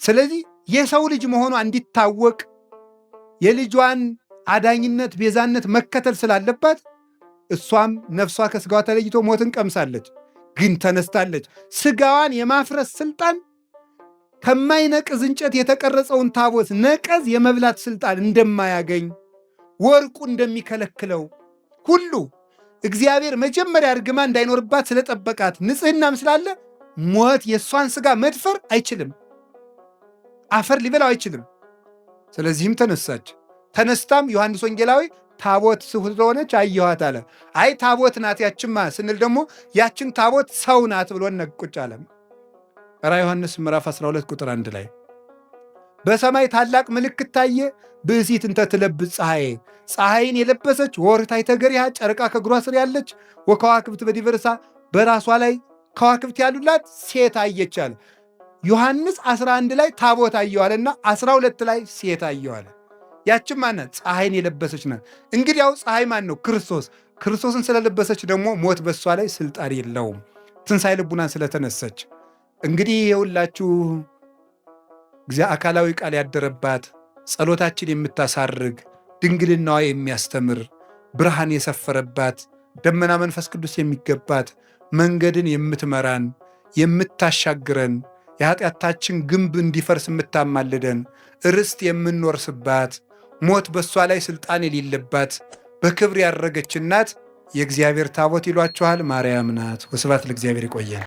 Speaker 1: ስለዚህ የሰው ልጅ መሆኗ እንዲታወቅ የልጇን አዳኝነት ቤዛነት መከተል ስላለባት እሷም ነፍሷ ከስጋዋ ተለይቶ ሞትን ቀምሳለች፣ ግን ተነስታለች። ስጋዋን የማፍረስ ስልጣን ከማይነቅዝ እንጨት የተቀረጸውን ታቦት ነቀዝ የመብላት ስልጣን እንደማያገኝ ወርቁ እንደሚከለክለው ሁሉ እግዚአብሔር መጀመሪያ እርግማ እንዳይኖርባት ስለጠበቃት ንጽሕናም ስላለ ሞት የእሷን ስጋ መድፈር አይችልም፣ አፈር ሊበላው አይችልም። ስለዚህም ተነሳች። ተነስታም ዮሐንስ ወንጌላዊ ታቦት ስለሆነች አየኋት አለ። አይ ታቦት ናት ያችማ ስንል ደግሞ ያችን ታቦት ሰው ናት ብሎ ነቁጭ አለ። ራዕየ ዮሐንስ ምዕራፍ 12 ቁጥር 1 ላይ በሰማይ ታላቅ ምልክት ታየ፣ ብእሲት እንተ ትለብስ ፀሐይን የለበሰች ወርኅታይተ ገሪሃ ጨረቃ ከእግሯ ስር ያለች ወከዋክብት በዲበ ርእሳ በራሷ ላይ ከዋክብት ያሉላት ሴት አየች አለ። ዮሐንስ 11 ላይ ታቦት አየዋልና 12 ላይ ሴት አየዋለ። ያችም ማናት? ፀሐይን የለበሰች ናት። እንግዲህ ያው ፀሐይ ማን ነው? ክርስቶስ። ክርስቶስን ስለለበሰች ደግሞ ሞት በሷ ላይ ስልጣን የለውም፣ ትንሣኤ ልቡናን ስለተነሰች። እንግዲህ የሁላችሁ አካላዊ ቃል ያደረባት ጸሎታችን የምታሳርግ ድንግልናዋ የሚያስተምር ብርሃን የሰፈረባት ደመና መንፈስ ቅዱስ የሚገባት መንገድን የምትመራን የምታሻግረን የኃጢአታችን ግንብ እንዲፈርስ የምታማልደን ርስት የምንወርስባት ሞት በሷ ላይ ስልጣን የሌለባት በክብር ያረገች እናት የእግዚአብሔር ታቦት ይሏችኋል። ማርያም ናት። ወስብሐት ለእግዚአብሔር። ይቆየን።